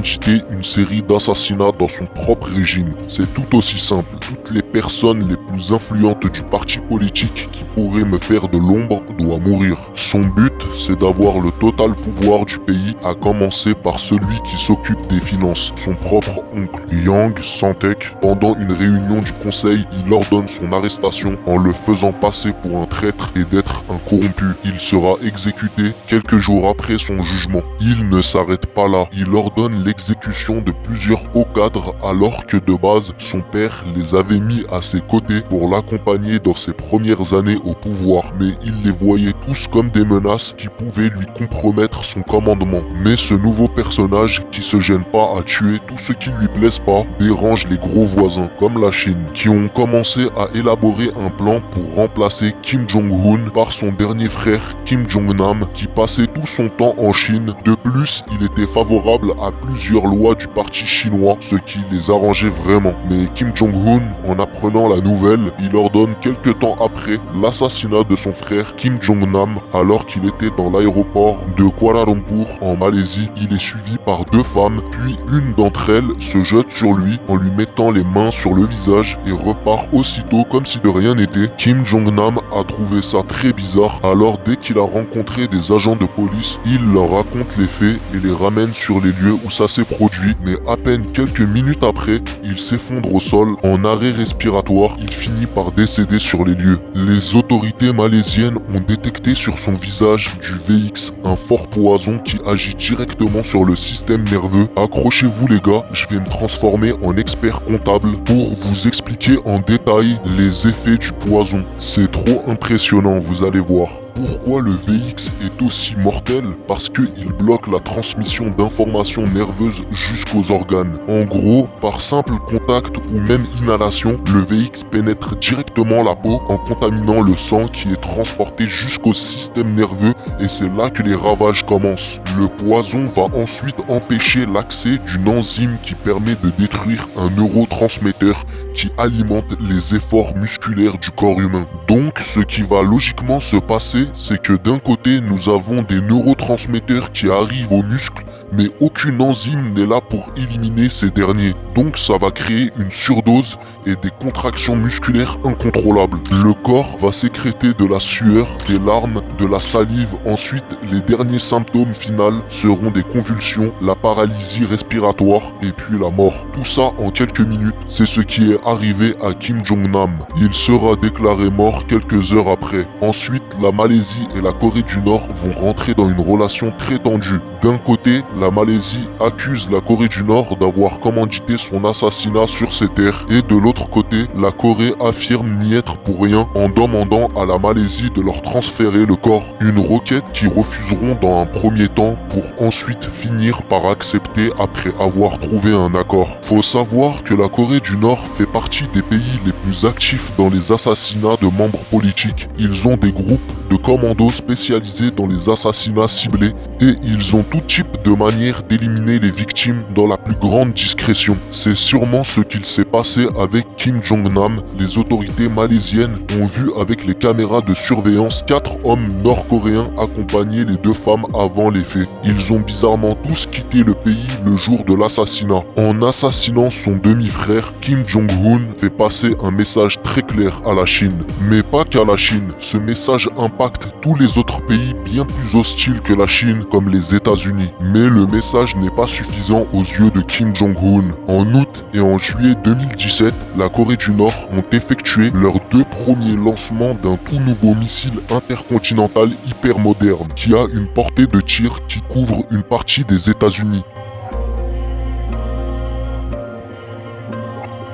une série d'assassinats dans son propre régime. C'est tout aussi simple. Toutes les personnes les plus influentes du parti politique qui pourraient me faire de l'ombre doivent mourir. Son but, c'est d'avoir le total pouvoir du pays, à commencer par celui qui s'occupe des finances, son propre oncle, Yang Sang-taek. Pendant une réunion du conseil, il ordonne son arrestation en le faisant passer pour un traître et d'être un corrompu. Il sera exécuté quelques jours après son jugement. Il ne s'arrête pas là. Il ordonne l'exécution de plusieurs hauts cadres alors que de base, son père les avait mis à ses côtés pour l'accompagner dans ses premières années au pouvoir. Mais il les voyait tous comme des menaces qui pouvaient lui compromettre son commandement. Mais ce nouveau personnage qui se gêne pas à tuer tout ce qui lui plaise pas dérange les gros voisins comme la Chine qui ont commencé à élaborer un plan pour remplacer Kim Jong-un par son dernier frère Kim Jong-nam qui passait tout son temps en Chine. De plus, il était favorable à plusieurs lois du parti chinois, ce qui les arrangeait vraiment. Mais Kim Jong-un, en apprenant la nouvelle, il ordonne quelques temps après l'assassinat de son frère Kim Jong-nam alors qu'il était dans l'aéroport de Kuala Lumpur en Malaisie. Il est suivi par 2 femmes, puis une d'entre elles se jette sur lui en lui mettant les mains sur le visage et repart aussitôt comme si de rien n'était. Kim Jong-nam a trouvé ça très bizarre, alors dès qu'il a rencontré des agents de police, il leur raconte les faits et les ramène sur les lieux où ça s'est produit, mais à peine quelques minutes après, il s'effondre au sol en arrêt respiratoire. Il finit par décéder sur les lieux. Les autorités malaisiennes ont détecté sur son visage du VX, un fort poison qui agit directement sur le système nerveux. Accrochez-vous les gars, je vais me transformer en expert comptable pour vous expliquer en détail les effets du poison. C'est trop impressionnant, vous allez voir. Pourquoi le VX est aussi mortel? Parce qu'il bloque la transmission d'informations nerveuses jusqu'aux organes. En gros, par simple contact ou même inhalation, le VX pénètre directement la peau en contaminant le sang qui est transporté jusqu'au système nerveux et c'est là que les ravages commencent. Le poison va ensuite empêcher l'accès d'une enzyme qui permet de détruire un neurotransmetteur qui alimente les efforts musculaires du corps humain. Donc, ce qui va logiquement se passer, c'est que d'un côté, nous avons des neurotransmetteurs qui arrivent aux muscles, mais aucune enzyme n'est là pour éliminer ces derniers. Donc ça va créer une surdose et des contractions musculaires incontrôlables. Le corps va sécréter de la sueur, des larmes, de la salive. Ensuite, les derniers symptômes finaux seront des convulsions, la paralysie respiratoire et puis la mort. Tout ça en quelques minutes. C'est ce qui est arrivé à Kim Jong-nam. Il sera déclaré mort quelques heures après. Ensuite, la Malaisie et la Corée du Nord vont rentrer dans une relation très tendue. D'un côté, la Malaisie accuse la Corée du Nord d'avoir commandité son assassinat sur ses terres et de l'autre côté, la Corée affirme n'y être pour rien en demandant à la Malaisie de leur transférer le corps. Une requête qu'ils refuseront dans un premier temps pour ensuite finir par accepter après avoir trouvé un accord. Faut savoir que la Corée du Nord fait partie des pays les plus actifs dans les assassinats de membres politiques. Ils ont des groupes de commandos spécialisés dans les assassinats ciblés et ils ont tout type de manière d'éliminer les victimes dans la plus grande discrétion. C'est sûrement ce qu'il s'est passé avec Kim Jong-nam. Les autorités malaisiennes ont vu avec les caméras de surveillance 4 hommes nord-coréens accompagner les 2 femmes avant les faits. Ils ont bizarrement tous quitté le pays le jour de l'assassinat. En assassinant son demi-frère, Kim Jong-un fait passer un message très clair à la Chine. Mais pas qu'à la Chine, ce message impacte tous les autres pays bien plus hostiles que la Chine comme les États-Unis. Mais le message n'est pas suffisant aux yeux de Kim Jong-un. En août et en juillet 2017, la Corée du Nord ont effectué leurs 2 premiers lancements d'un tout nouveau missile intercontinental hyper moderne qui a une portée de tir qui couvre une partie des États-Unis.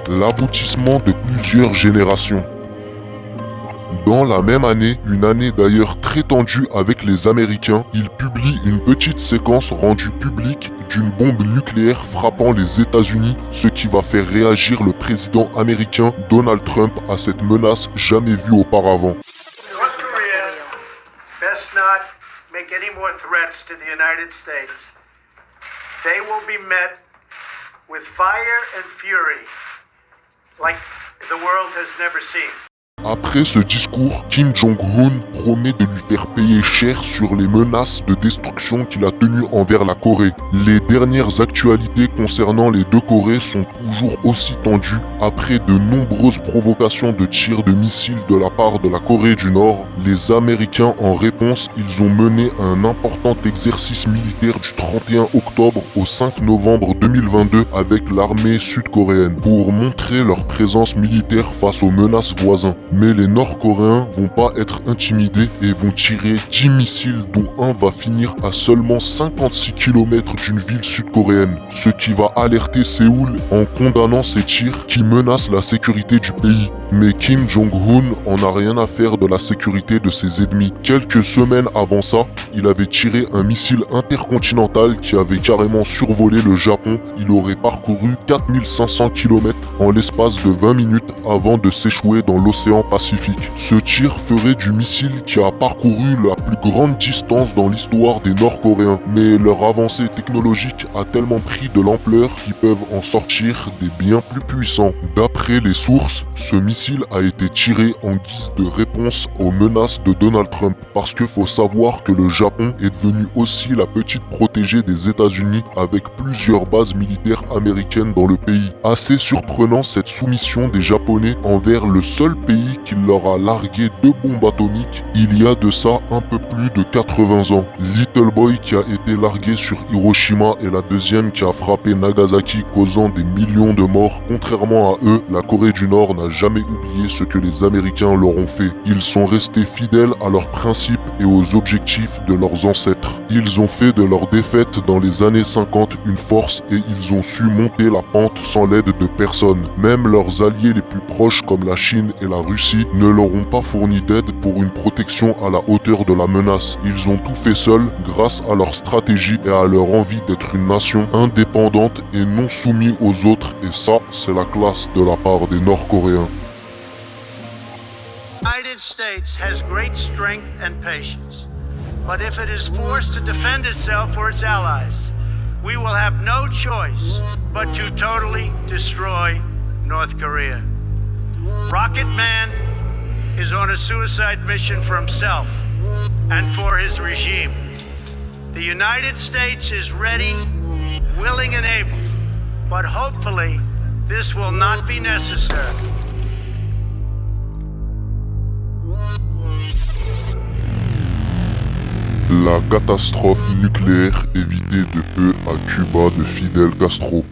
L'aboutissement de plusieurs générations. Dans la même année, une année d'ailleurs très tendue avec les Américains, ils publient une petite séquence rendue publique d'une bombe nucléaire frappant les États-Unis, ce qui va faire réagir le président américain Donald Trump à cette menace jamais vue auparavant. North Korea best not make any more threats to the United States. They will be met with fire and fury like the world has never seen. Après ce discours, Kim Jong-un promet de lui faire payer cher sur les menaces de destruction qu'il a tenues envers la Corée. Les dernières actualités concernant les 2 Corées sont toujours aussi tendues. Après de nombreuses provocations de tirs de missiles de la part de la Corée du Nord, les Américains en réponse, ils ont mené un important exercice militaire du 31 octobre au 5 novembre 2022 avec l'armée sud-coréenne pour montrer leur présence militaire face aux menaces voisines. Mais les Nord-Coréens vont pas être intimidés et vont tirer 10 missiles dont un va finir à seulement 56 km d'une ville sud-coréenne. Ce qui va alerter Séoul en condamnant ces tirs qui menacent la sécurité du pays. Mais Kim Jong-un en a rien à faire de la sécurité de ses ennemis. Quelques semaines avant ça, il avait tiré un missile intercontinental qui avait carrément survolé le Japon. Il aurait parcouru 4500 km en l'espace de 20 minutes avant de s'échouer dans l'océan Pacifique. Ce tir ferait du missile qui a parcouru la plus grande distance dans l'histoire des Nord-Coréens. Mais leur avancée technologique a tellement pris de l'ampleur qu'ils peuvent en sortir des bien plus puissants. D'après les sources, ce missile a été tiré en guise de réponse aux menaces de Donald Trump. Parce qu'il faut savoir que le Japon est devenu aussi la petite protégée des États-Unis avec plusieurs bases militaires américaines dans le pays. Assez surprenant cette soumission des Japonais envers le seul pays qui leur a largué 2 bombes atomiques il y a de ça un peu plus de 80 ans. Little Boy qui a été largué sur Hiroshima et la deuxième qui a frappé Nagasaki causant des millions de morts. Contrairement à eux, la Corée du Nord n'a jamais oublié ce que les Américains leur ont fait. Ils sont restés fidèles à leurs principes et aux objectifs de leurs ancêtres. Ils ont fait de leur défaite dans les années 50 une force et ils ont su monter la pente sans l'aide de personne. Même leurs alliés les plus proches comme la Chine et la Russie ne leur ont pas fourni d'aide pour une protection à la hauteur de la menace. Ils ont tout fait seuls grâce à leur stratégie et à leur envie d'être une nation indépendante et non soumise aux autres, et ça, c'est la classe de la part des Nord-Coréens. The United States has great strength and patience. But if it is forced to defend itself or its allies, we will have no choice but to totally destroy North Korea. Rocket Man is on a suicide mission for himself and for his regime. The United States is ready, willing and able, but hopefully this will not be necessary. La catastrophe nucléaire évitée de peu à Cuba de Fidel Castro.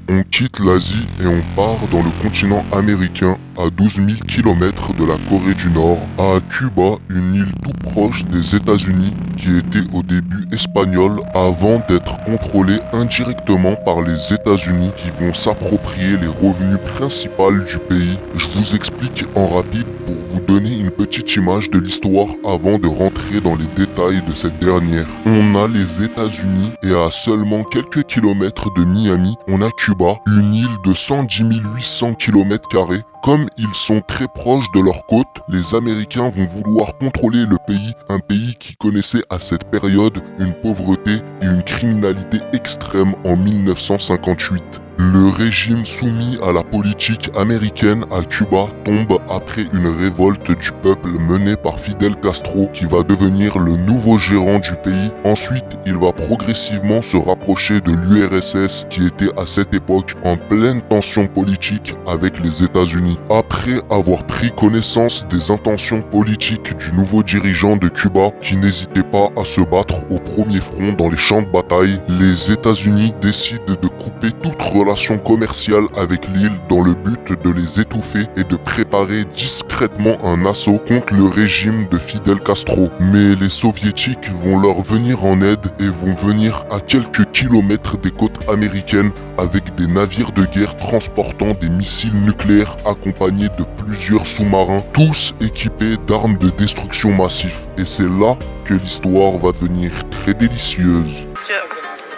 On quitte l'Asie et on part dans le continent américain à 12 000 km de la Corée du Nord, à Cuba, une île tout proche des États-Unis qui était au début espagnole avant d'être contrôlée indirectement par les États-Unis qui vont s'approprier les revenus principaux du pays. Je vous explique en rapide pour vous donner une petite image de l'histoire avant de rentrer dans les détails de cette dernière. On a les États-Unis et à seulement quelques kilomètres de Miami, on a Cuba, une île de 110 800 km². Comme ils sont très proches de leur côte, les Américains vont vouloir contrôler le pays, un pays qui connaissait à cette période une pauvreté et une criminalité extrême en 1958. Le régime soumis à la politique américaine à Cuba tombe après une révolte du peuple menée par Fidel Castro qui va devenir le nouveau gérant du pays. Ensuite, il va progressivement se rapprocher de l'URSS qui était à cette époque en pleine tension politique avec les États-Unis. Après avoir pris connaissance des intentions politiques du nouveau dirigeant de Cuba qui n'hésitait pas à se battre au premier front dans les champs de bataille, les États-Unis décident de couper toute relation commerciale avec l'île dans le but de les étouffer et de préparer discrètement un assaut contre le régime de Fidel Castro. Mais les soviétiques vont leur venir en aide et vont venir à quelques kilomètres des côtes américaines avec des navires de guerre transportant des missiles nucléaires accompagnés de plusieurs sous-marins, tous équipés d'armes de destruction massive. Et c'est là que l'histoire va devenir très délicieuse.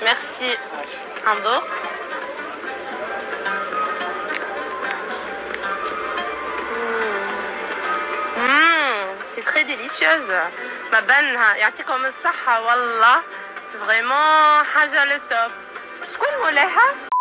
Merci. Hambourg. C'est très délicieuse. Ma bonne, يعطيكم الصحة والله. Vraiment, حاجة le top. شكون مولاها؟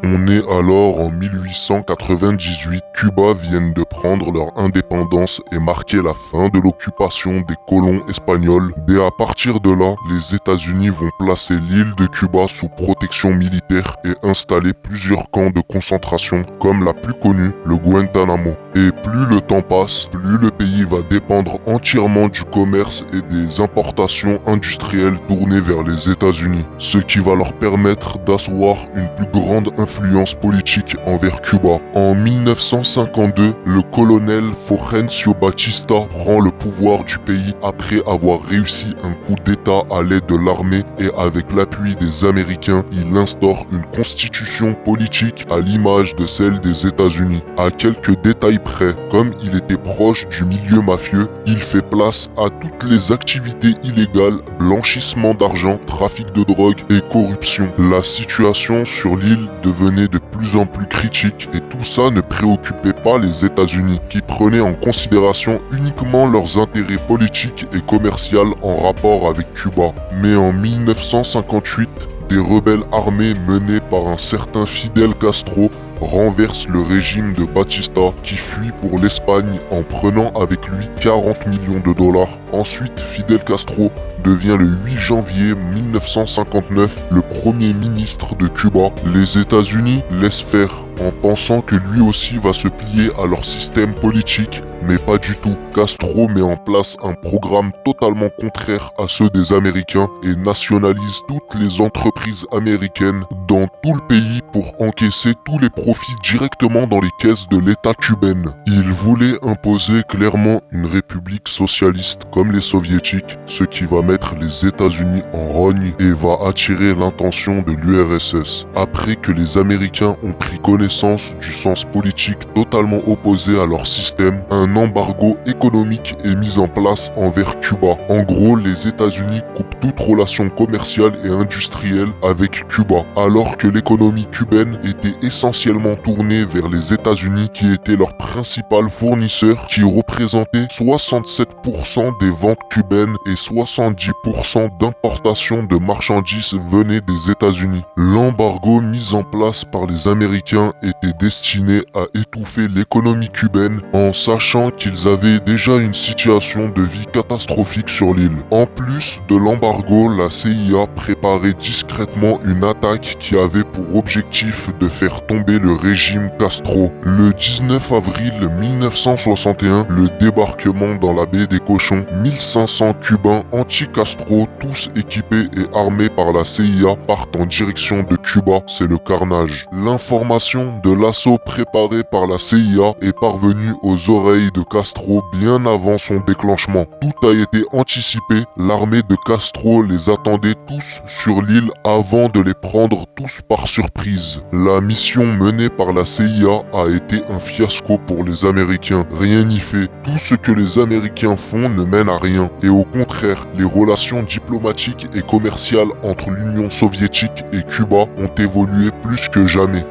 On est alors en 1898, Cuba viennent de prendre leur indépendance et marquer la fin de l'occupation des colons espagnols. Et à partir de là, les États-Unis vont placer l'île de Cuba sous protection militaire et installer plusieurs camps de concentration comme la plus connue, le Guantanamo. Et plus le temps passe, plus le pays pays va dépendre entièrement du commerce et des importations industrielles tournées vers les États-Unis, ce qui va leur permettre d'asseoir une plus grande influence politique envers Cuba. En 1952, le colonel Fulgencio Batista prend le pouvoir du pays après avoir réussi un coup d'État à l'aide de l'armée et avec l'appui des Américains, il instaure une constitution politique à l'image de celle des États-Unis. À quelques détails près, comme il était proche du milieu mafieux, il fait place à toutes les activités illégales, blanchissement d'argent, trafic de drogue et corruption. La situation sur l'île devenait de plus en plus critique et tout ça ne préoccupait pas les États-Unis, qui prenaient en considération uniquement leurs intérêts politiques et commerciaux en rapport avec Cuba. Mais en 1958, des rebelles armés menés par un certain Fidel Castro renversent le régime de Batista qui fuit pour l'Espagne en prenant avec lui 40 millions de dollars. Ensuite, Fidel Castro devient le 8 janvier 1959 le premier ministre de Cuba. Les États-Unis laissent faire en pensant que lui aussi va se plier à leur système politique, mais pas du tout. Castro met en place un programme totalement contraire à ceux des Américains et nationalise toutes les entreprises américaines dans tout le pays pour encaisser tous les profits directement dans les caisses de l'État cubaine. Il voulait imposer clairement une république socialiste comme les soviétiques, ce qui va mettre les États-Unis en rogne et va attirer l'attention de l'URSS. Après que les Américains ont pris connaissance du sens politique totalement opposé à leur système, un embargo économique est mis en place envers Cuba. En gros, les États-Unis coupent toute relation commerciale et industrielle avec Cuba, alors que l'économie cubaine était essentiellement tournée vers les États-Unis qui étaient leur principal fournisseur, qui représentait 67% des ventes cubaines et 70% d'importation de marchandises venaient des États-Unis. L'embargo mis en place par les Américains était destiné à étouffer l'économie cubaine en sachant qu'ils avaient déjà une situation de vie catastrophique sur l'île. En plus de l'embargo, la CIA préparait discrètement une attaque qui avait pour objectif de faire tomber le régime Castro. Le 19 avril 1961, le débarquement dans la baie des Cochons, 1500 Cubains anti-Castro, tous équipés et armés par la CIA, partent en direction de Cuba. C'est le carnage. L'information de l'assaut préparé par la CIA est parvenue aux oreilles de Castro bien avant son déclenchement. Tout a été anticipé, l'armée de Castro les attendait tous sur l'île avant de les prendre tous par surprise. La mission menée par la CIA a été un fiasco pour les Américains. Rien n'y fait. Tout ce que les Américains font ne mène à rien. Et au contraire, les relations diplomatiques et commerciales entre l'Union soviétique et Cuba ont évolué plus que jamais.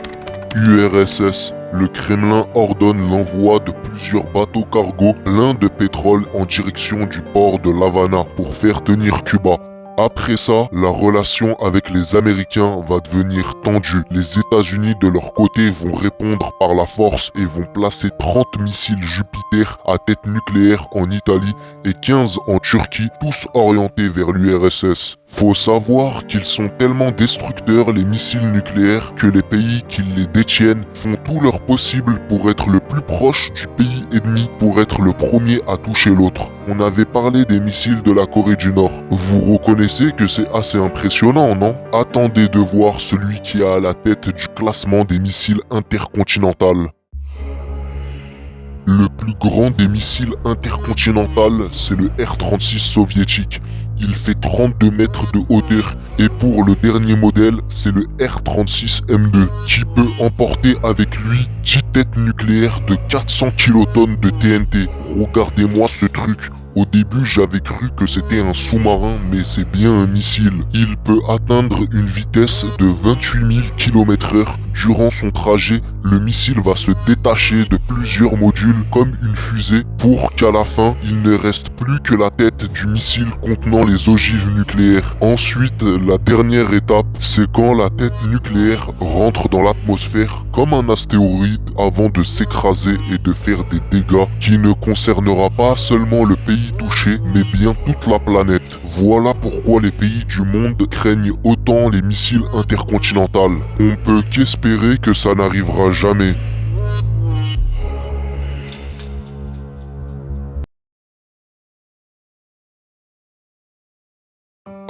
URSS. Le Kremlin ordonne l'envoi de plusieurs bateaux cargo pleins de pétrole en direction du port de l'Havana pour faire tenir Cuba. Après ça, la relation avec les Américains va devenir tendue. Les États-Unis de leur côté vont répondre par la force et vont placer 30 missiles Jupiter à tête nucléaire en Italie et 15 en Turquie, tous orientés vers l'URSS. Faut savoir qu'ils sont tellement destructeurs les missiles nucléaires que les pays qui les détiennent font tout leur possible pour être le plus proche du pays ennemi, pour être le premier à toucher l'autre. On avait parlé des missiles de la Corée du Nord. Vous reconnaissez que c'est assez impressionnant, non? Attendez de voir celui qui est à la tête du classement des missiles intercontinentaux. Le plus grand des missiles intercontinentaux, c'est le R-36 soviétique. Il fait 32 mètres de hauteur et pour le dernier modèle, c'est le R-36M2 qui peut emporter avec lui 10 têtes nucléaires de 400 kilotonnes de TNT. Regardez-moi ce truc. Au début, j'avais cru que c'était un sous-marin, mais c'est bien un missile. Il peut atteindre une vitesse de 28 000 km/h. Durant son trajet, le missile va se détacher de plusieurs modules comme une fusée pour qu'à la fin, il ne reste plus que la tête du missile contenant les ogives nucléaires. Ensuite, la dernière étape, c'est quand la tête nucléaire rentre dans l'atmosphère comme un astéroïde avant de s'écraser et de faire des dégâts qui ne concernera pas seulement le pays touché, mais bien toute la planète. Voilà pourquoi les pays du monde craignent autant les missiles intercontinentaux. On peut qu'espérer que ça n'arrivera jamais.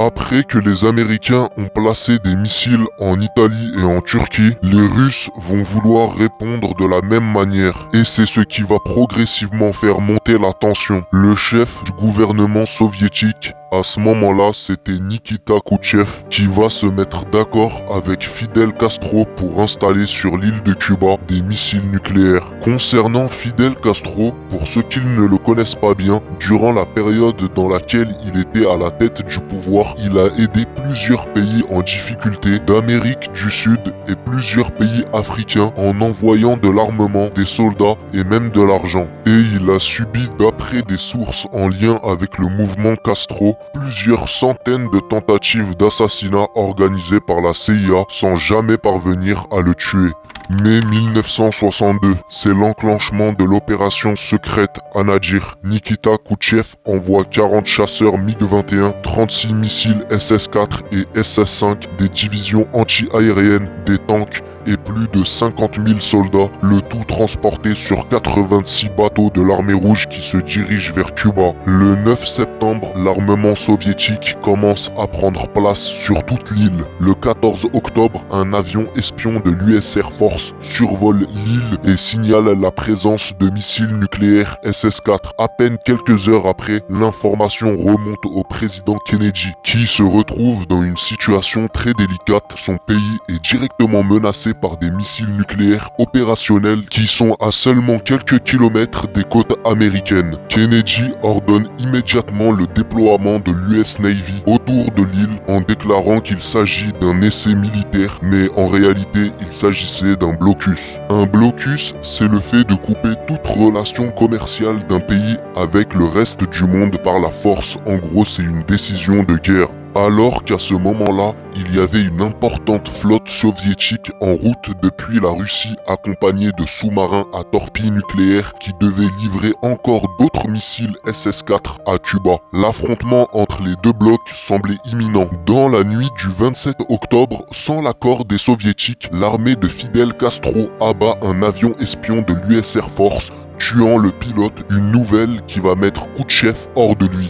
Après que les Américains ont placé des missiles en Italie et en Turquie, les Russes vont vouloir répondre de la même manière. Et c'est ce qui va progressivement faire monter la tension. Le chef du gouvernement soviétique, à ce moment-là, c'était Nikita Khrouchtchev qui va se mettre d'accord avec Fidel Castro pour installer sur l'île de Cuba des missiles nucléaires. Concernant Fidel Castro, pour ceux qui ne le connaissent pas bien, durant la période dans laquelle il était à la tête du pouvoir, il a aidé plusieurs pays en difficulté d'Amérique du Sud et plusieurs pays africains en envoyant de l'armement, des soldats et même de l'argent. Et il a subi, d'après des sources en lien avec le mouvement Castro, plusieurs centaines de tentatives d'assassinat organisées par la CIA sans jamais parvenir à le tuer. Mai 1962, c'est l'enclenchement de l'opération secrète Anadjir. Nikita Khrouchtchev envoie 40 chasseurs MiG-21, 36 missiles SS-4 et SS-5, des divisions anti-aériennes, des tanks et plus de 50 000 soldats, le tout transporté sur 86 bateaux de l'armée rouge qui se dirigent vers Cuba. Le 9 septembre, l'armement soviétique commence à prendre place sur toute l'île. Le 14 octobre, un avion espion de l'US Air Force survole l'île et signale la présence de missiles nucléaires SS-4. À peine quelques heures après, l'information remonte au président Kennedy, qui se retrouve dans une situation très délicate. Son pays est directement menacé par des missiles nucléaires opérationnels qui sont à seulement quelques kilomètres des côtes américaines. Kennedy ordonne immédiatement le déploiement de l'US Navy autour de l'île en déclarant qu'il s'agit d'un essai militaire, mais en réalité il s'agissait d'un blocus. Un blocus, c'est le fait de couper toute relation commerciale d'un pays avec le reste du monde par la force. En gros, c'est une décision de guerre. Alors qu'à ce moment-là, il y avait une importante flotte soviétique en route depuis la Russie accompagnée de sous-marins à torpilles nucléaires qui devaient livrer encore d'autres missiles SS-4 à Cuba. L'affrontement entre les deux blocs semblait imminent. Dans la nuit du 27 octobre, sans l'accord des soviétiques, l'armée de Fidel Castro abat un avion espion de l'US Air Force, tuant le pilote, une nouvelle qui va mettre Khrouchtchev hors de lui.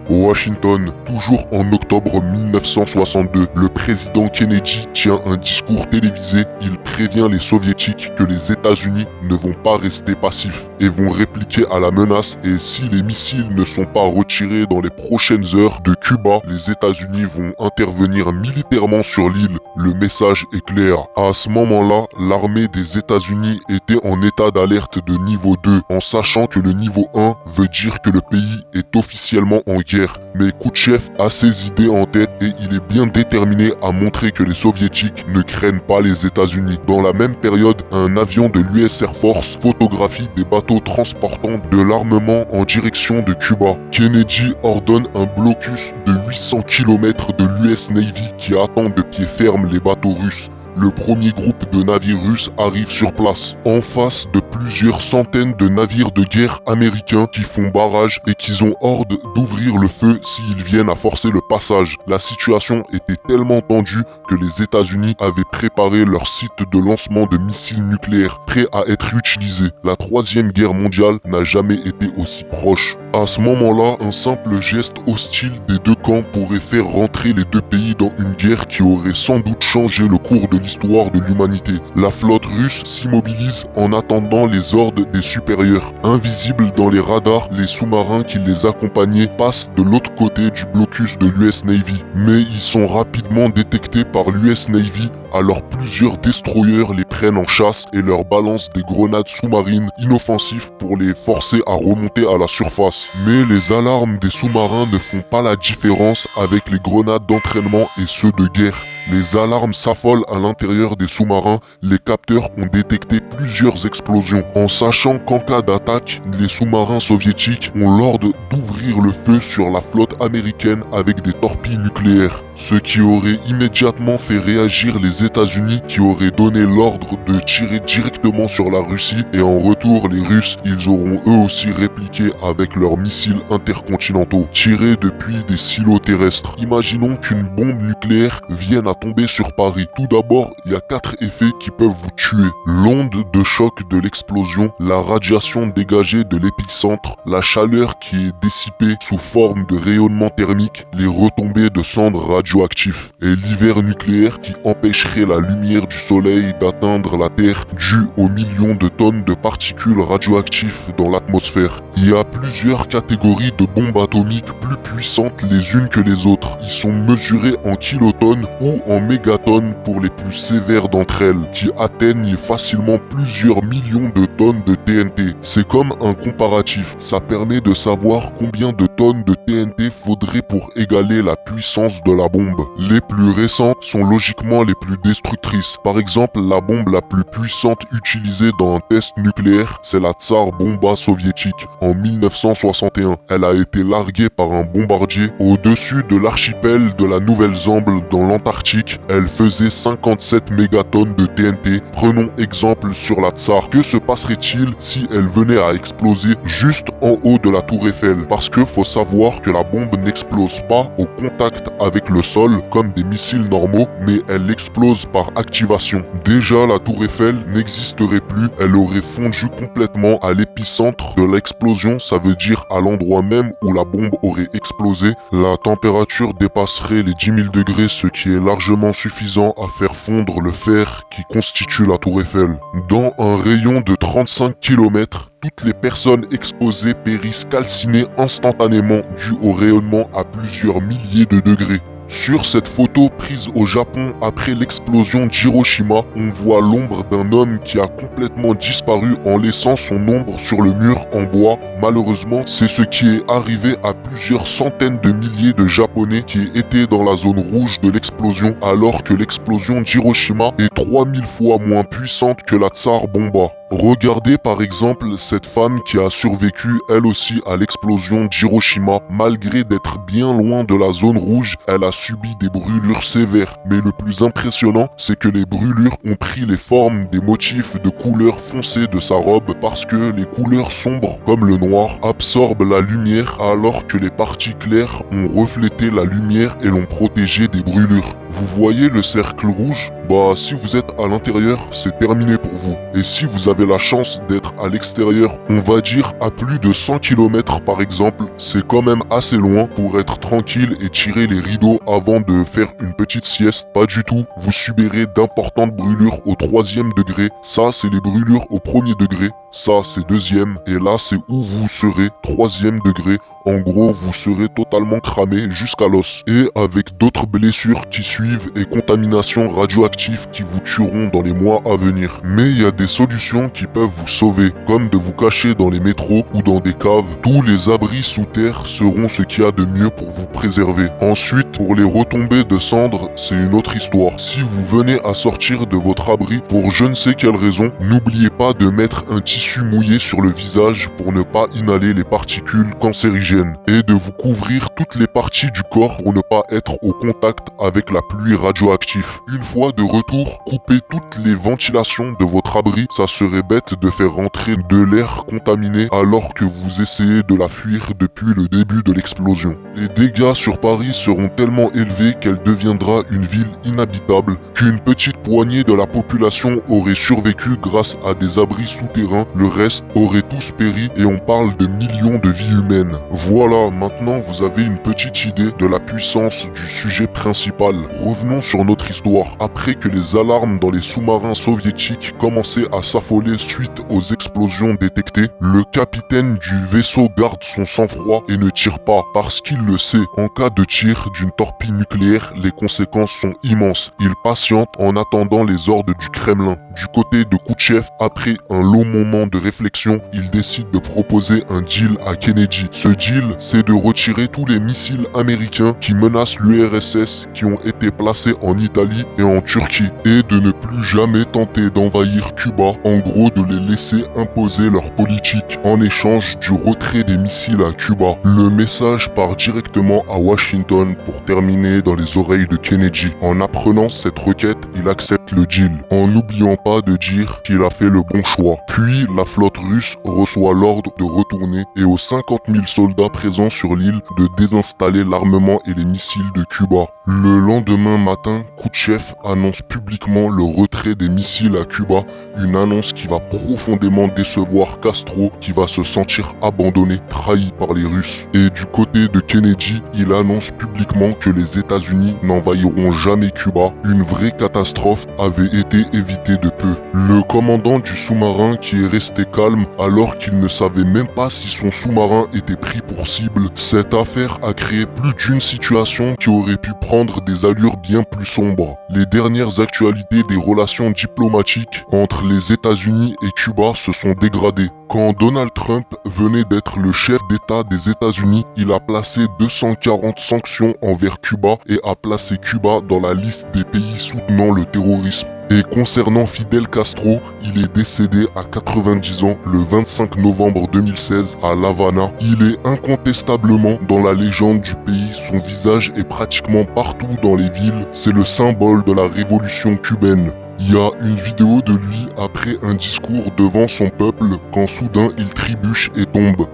Washington, toujours en octobre 1962, le président Kennedy tient un discours télévisé. Il prévient les soviétiques que les États-Unis ne vont pas rester passifs et vont répliquer à la menace, et si les missiles ne sont pas retirés dans les prochaines heures de Cuba, les États-Unis vont intervenir militairement sur l'île. Le message est clair. À ce moment-là, l'armée des États-Unis était en état d'alerte de niveau 2, en sachant que le niveau 1 veut dire que le pays est officiellement en guerre. Mais Khrouchtchev a ses idées en tête et il est bien déterminé à montrer que les soviétiques ne craignent pas les États-Unis. Dans la même période, un avion de l'US Air Force photographie des bateaux transportant de l'armement en direction de Cuba. Kennedy ordonne un blocus de 800 km de l'US Navy qui attend de pied ferme les bateaux russes. Le premier groupe de navires russes arrive sur place, en face de plusieurs centaines de navires de guerre américains qui font barrage et qui ont ordre d'ouvrir le feu s'ils viennent à forcer le passage. La situation était tellement tendue que les États-Unis avaient préparé leur site de lancement de missiles nucléaires prêts à être utilisés. La Troisième Guerre mondiale n'a jamais été aussi proche. À ce moment-là, un simple geste hostile des deux camps pourrait faire rentrer les deux pays dans une guerre qui aurait sans doute changé le cours de l'histoire de l'humanité. La flotte russe s'immobilise en attendant les ordres des supérieurs. Invisibles dans les radars, les sous-marins qui les accompagnaient passent de l'autre côté du blocus de l'US Navy. Mais ils sont rapidement détectés par l'US Navy, alors plusieurs destroyers les prennent en chasse et leur balancent des grenades sous-marines inoffensives pour les forcer à remonter à la surface. Mais les alarmes des sous-marins ne font pas la différence avec les grenades d'entraînement et ceux de guerre. Les alarmes s'affolent à l'intérieur des sous-marins, les capteurs ont détecté plusieurs explosions. En sachant qu'en cas d'attaque, les sous-marins soviétiques ont l'ordre d'ouvrir le feu sur la flotte américaine avec des torpilles nucléaires. Ce qui aurait immédiatement fait réagir les États-Unis qui auraient donné l'ordre de tirer directement sur la Russie et en retour, les Russes, ils auront eux aussi répliqué avec leurs missiles intercontinentaux, tirés depuis des silos terrestres. Imaginons qu'une bombe nucléaire vienne à tomber sur Paris. Tout d'abord, il y a 4 effets qui peuvent vous tuer. L'onde de choc de l'explosion, la radiation dégagée de l'épicentre, la chaleur qui est dissipée sous forme de rayonnement thermique, les retombées de cendres radioactifs et l'hiver nucléaire qui empêcherait la lumière du soleil d'atteindre la Terre dû aux millions de tonnes de particules radioactives dans l'atmosphère. Il y a plusieurs catégories de bombes atomiques plus puissantes les unes que les autres. Ils sont mesurés en kilotonnes ou en mégatonnes pour les plus sévères d'entre elles, qui atteignent facilement plusieurs millions de tonnes de TNT. C'est comme un comparatif, ça permet de savoir combien de tonnes de TNT faudrait pour égaler la puissance de la bombe. Les plus récentes sont logiquement les plus destructrices. Par exemple, la bombe la plus puissante utilisée dans un test nucléaire, c'est la Tsar Bomba soviétique en 1961. Elle a été larguée par un bombardier au-dessus de l'archipel de la Nouvelle-Zambie dans l'Antarctique. Elle faisait 57 mégatonnes de TNT. Prenons exemple sur la Tsar. Que se passerait-il si elle venait à exploser juste en haut de la tour Eiffel? Parce que faut savoir que la bombe n'explose pas au contact avec le sol comme des missiles normaux, mais elle explose par activation. Déjà, la tour Eiffel n'existerait plus, elle aurait fondu complètement à l'épicentre de l'explosion, ça veut dire à l'endroit même où la bombe aurait explosé. La température dépasserait les 10 000 degrés, ce qui est largement suffisant à faire fondre le fer qui constitue la tour Eiffel. Dans un rayon de 35 km, toutes les personnes exposées périssent calcinées instantanément dû au rayonnement à plusieurs milliers de degrés. Sur cette photo prise au Japon après l'explosion d'Hiroshima, on voit l'ombre d'un homme qui a complètement disparu en laissant son ombre sur le mur en bois. Malheureusement, c'est ce qui est arrivé à plusieurs centaines de milliers de Japonais qui étaient dans la zone rouge de l'explosion, alors que l'explosion d'Hiroshima est 3000 fois moins puissante que la Tsar Bomba. Regardez par exemple cette femme qui a survécu elle aussi à l'explosion d'Hiroshima. Malgré d'être bien loin de la zone rouge, elle a subi des brûlures sévères. Mais le plus impressionnant, c'est que les brûlures ont pris les formes des motifs de couleur foncée de sa robe parce que les couleurs sombres, comme le noir, absorbent la lumière alors que les parties claires ont reflété la lumière et l'ont protégé des brûlures. Vous voyez le cercle rouge? Bah, si vous êtes à l'intérieur, c'est terminé pour vous. Et si vous avez la chance d'être à l'extérieur, on va dire à plus de 100 km par exemple, c'est quand même assez loin pour être tranquille et tirer les rideaux avant de faire une petite sieste. Pas du tout, vous subirez d'importantes brûlures au 3e degré. Ça, c'est les brûlures au 1er degré. Ça, c'est 2e. Et là, c'est où vous serez 3e degré. En gros, vous serez totalement cramé jusqu'à l'os. Et avec d'autres blessures qui suivent et contaminations radioactives qui vous tueront dans les mois à venir. Mais il y a des solutions qui peuvent vous sauver, comme de vous cacher dans les métros ou dans des caves. Tous les abris sous terre seront ce qu'il y a de mieux pour vous préserver. Ensuite, pour les retombées de cendres, c'est une autre histoire. Si vous venez à sortir de votre abri pour je ne sais quelle raison, n'oubliez pas de mettre un tissu mouillé sur le visage pour ne pas inhaler les particules cancérigènes et de vous couvrir toutes les parties du corps pour ne pas être au contact avec la pluie radioactive. Une fois de retour, coupez toutes les ventilations de votre abri. Ça serait bête de faire rentrer de l'air contaminé alors que vous essayez de la fuir depuis le début de l'explosion. Les dégâts sur Paris seront tellement élevés qu'elle deviendra une ville inhabitable, qu'une petite poignée de la population aurait survécu grâce à des abris souterrains. Le reste aurait tous péri et on parle de millions de vies humaines. Voilà, maintenant vous avez une petite idée de la puissance du sujet principal. Revenons sur notre histoire. Après que les alarmes dans les sous-marins soviétiques commençaient à s'affoler suite aux explosions détectées, le capitaine du vaisseau garde son sang-froid et ne tire pas parce qu'il le sait. En cas de tir d'une torpille nucléaire, les conséquences sont immenses. Il patiente en attendant les ordres du Kremlin. Du côté de Khrouchtchev, après un long moment temps de réflexion, ils décident de proposer un deal à Kennedy. Ce deal, c'est de retirer tous les missiles américains qui menacent l'URSS qui ont été placés en Italie et en Turquie et de ne plus jamais tenter d'envahir Cuba, en gros de les laisser imposer leur politique en échange du retrait des missiles à Cuba. Le message part directement à Washington pour terminer dans les oreilles de Kennedy. En apprenant cette requête, il accepte le deal, en n'oubliant pas de dire qu'il a fait le bon choix. Puis la flotte russe reçoit l'ordre de retourner et aux 50 000 soldats présents sur l'île de désinstaller l'armement et les missiles de Cuba. Le lendemain matin, Khrouchtchev annonce publiquement le retrait des missiles à Cuba, une annonce qui va profondément décevoir Castro, qui va se sentir abandonné, trahi par les Russes. Et du côté de Kennedy, il annonce publiquement que les États-Unis n'envahiront jamais Cuba. Une vraie catastrophe avait été évitée de peu. Le commandant du sous-marin qui est resté calme alors qu'il ne savait même pas si son sous-marin était pris pour cible. Cette affaire a créé plus d'une situation qui aurait pu prendre des allures bien plus sombres. Les dernières actualités des relations diplomatiques entre les États-Unis et Cuba se sont dégradées. Quand Donald Trump venait d'être le chef d'État des États-Unis, il a placé 240 sanctions envers Cuba et a placé Cuba dans la liste des pays soutenant le terrorisme. Et concernant Fidel Castro, il est décédé à 90 ans le 25 novembre 2016 à L'Havana. Il est incontestablement dans la légende du pays, son visage est pratiquement partout dans les villes, c'est le symbole de la révolution cubaine. Il y a une vidéo de lui après un discours devant son peuple quand soudain il trébuche et tombe.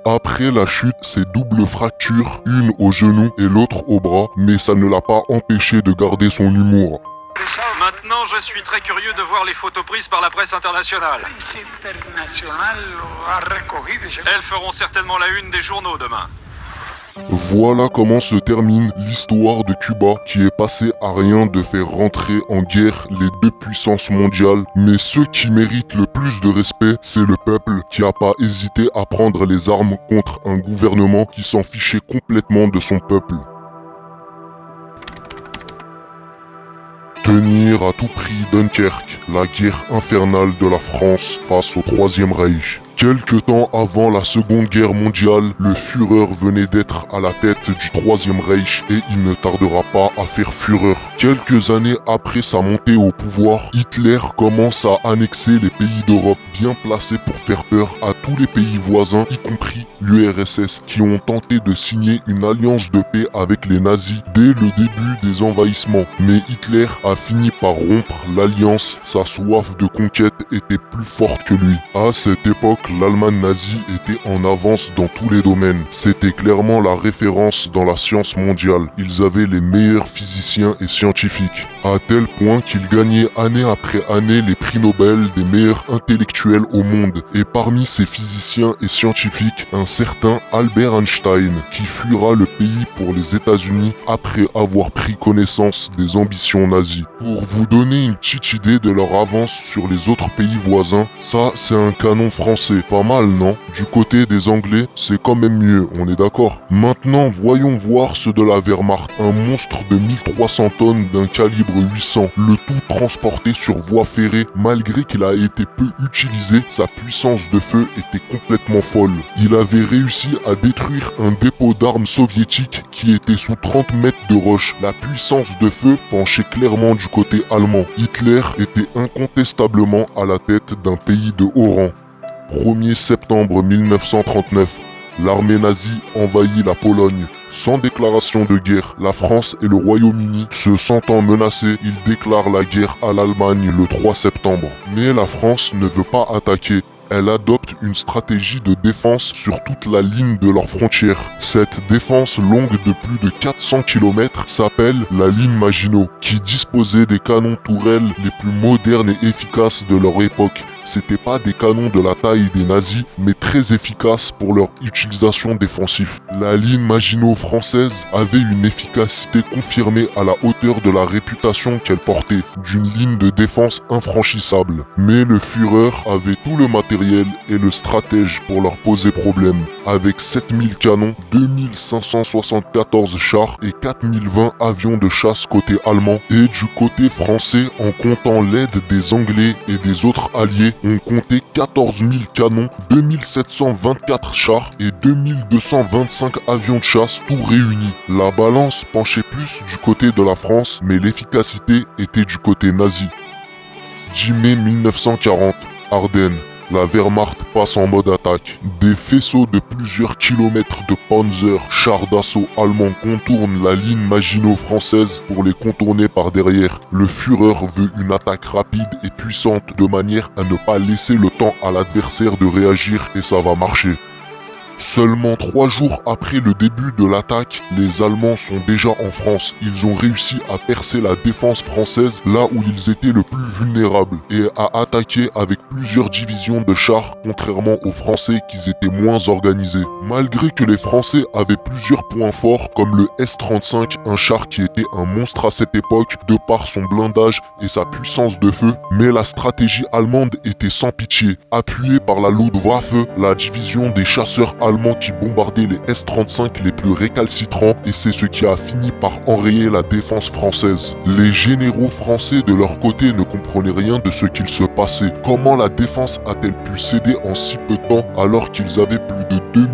Après la chute, c'est double fracture, une au genou et l'autre au bras, mais ça ne l'a pas empêché de garder son humour. Maintenant, je suis très curieux de voir les photos prises par la presse internationale. Elles feront certainement la une des journaux demain. Voilà comment se termine l'histoire de Cuba qui est passée à rien de faire rentrer en guerre les deux puissances mondiales. Mais ceux qui méritent le plus de respect, c'est le peuple qui n'a pas hésité à prendre les armes contre un gouvernement qui s'en fichait complètement de son peuple. Tenir à tout prix Dunkerque, la guerre infernale de la France face au Troisième Reich. Quelque temps avant la Seconde Guerre mondiale, le Führer venait d'être à la tête du Troisième Reich et il ne tardera pas à faire fureur. Quelques années après sa montée au pouvoir, Hitler commence à annexer les pays d'Europe, bien placés pour faire peur à tous les pays voisins, y compris l'URSS, qui ont tenté de signer une alliance de paix avec les nazis dès le début des envahissements. Mais Hitler a fini par rompre l'alliance, sa soif de conquête était plus forte que lui. À cette époque, l'Allemagne nazie était en avance dans tous les domaines. C'était clairement la référence dans la science mondiale. Ils avaient les meilleurs physiciens et scientifiques, à tel point qu'ils gagnaient année après année les prix Nobel des meilleurs intellectuels au monde. Et parmi ces physiciens et scientifiques, un certain Albert Einstein, qui fuira le pays pour les États-Unis après avoir pris connaissance des ambitions nazies. Pour vous donner une petite idée de leur avance sur les autres pays voisins, ça c'est un canon français. Pas mal, non? Du côté des Anglais, c'est quand même mieux, on est d'accord. Maintenant, voyons voir ceux de la Wehrmacht. Un monstre de 1300 tonnes d'un calibre 800, le tout transporté sur voie ferrée. Malgré qu'il a été peu utilisé, sa puissance de feu était complètement folle. Il avait réussi à détruire un dépôt d'armes soviétique qui était sous 30 mètres de roche. La puissance de feu penchait clairement du côté allemand. Hitler était incontestablement à la tête d'un pays de haut rang. 1er septembre 1939, l'armée nazie envahit la Pologne. Sans déclaration de guerre, la France et le Royaume-Uni, se sentant menacés, ils déclarent la guerre à l'Allemagne le 3 septembre. Mais la France ne veut pas attaquer. Elle adopte une stratégie de défense sur toute la ligne de leurs frontières. Cette défense longue de plus de 400 km s'appelle la ligne Maginot, qui disposait des canons tourelles les plus modernes et efficaces de leur époque. C'était pas des canons de la taille des nazis, mais très efficaces pour leur utilisation défensive. La ligne Maginot française avait une efficacité confirmée à la hauteur de la réputation qu'elle portait, d'une ligne de défense infranchissable. Mais le Führer avait tout le matériel et le stratège pour leur poser problème. avec 7000 canons, 2574 chars et 4020 avions de chasse côté allemand. Et du côté français, en comptant l'aide des Anglais et des autres alliés, on comptait 14 000 canons, 2724 chars et 2225 avions de chasse, tout réunis. La balance penchait plus du côté de la France, mais l'efficacité était du côté nazi. 10 mai 1940, Ardennes. La Wehrmacht passe en mode attaque. Des faisceaux de plusieurs kilomètres de Panzer, chars d'assaut allemands contournent la ligne Maginot française pour les contourner par derrière. Le Führer veut une attaque rapide et puissante de manière à ne pas laisser le temps à l'adversaire de réagir et ça va marcher. Seulement 3 jours après le début de l'attaque, les Allemands sont déjà en France. Ils ont réussi à percer la défense française là où ils étaient le plus vulnérables et à attaquer avec plusieurs divisions de chars contrairement aux Français qui étaient moins organisés. Malgré que les Français avaient plusieurs points forts comme le S-35, un char qui était un monstre à cette époque de par son blindage et sa puissance de feu, mais la stratégie allemande était sans pitié. Appuyée par la Luftwaffe, la division des chasseurs allemands qui bombardaient les S-35 les plus récalcitrants et c'est ce qui a fini par enrayer la défense française. Les généraux français de leur côté ne comprenaient rien de ce qu'il se passait. Comment la défense a-t-elle pu céder en si peu de temps alors qu'ils avaient plus de 2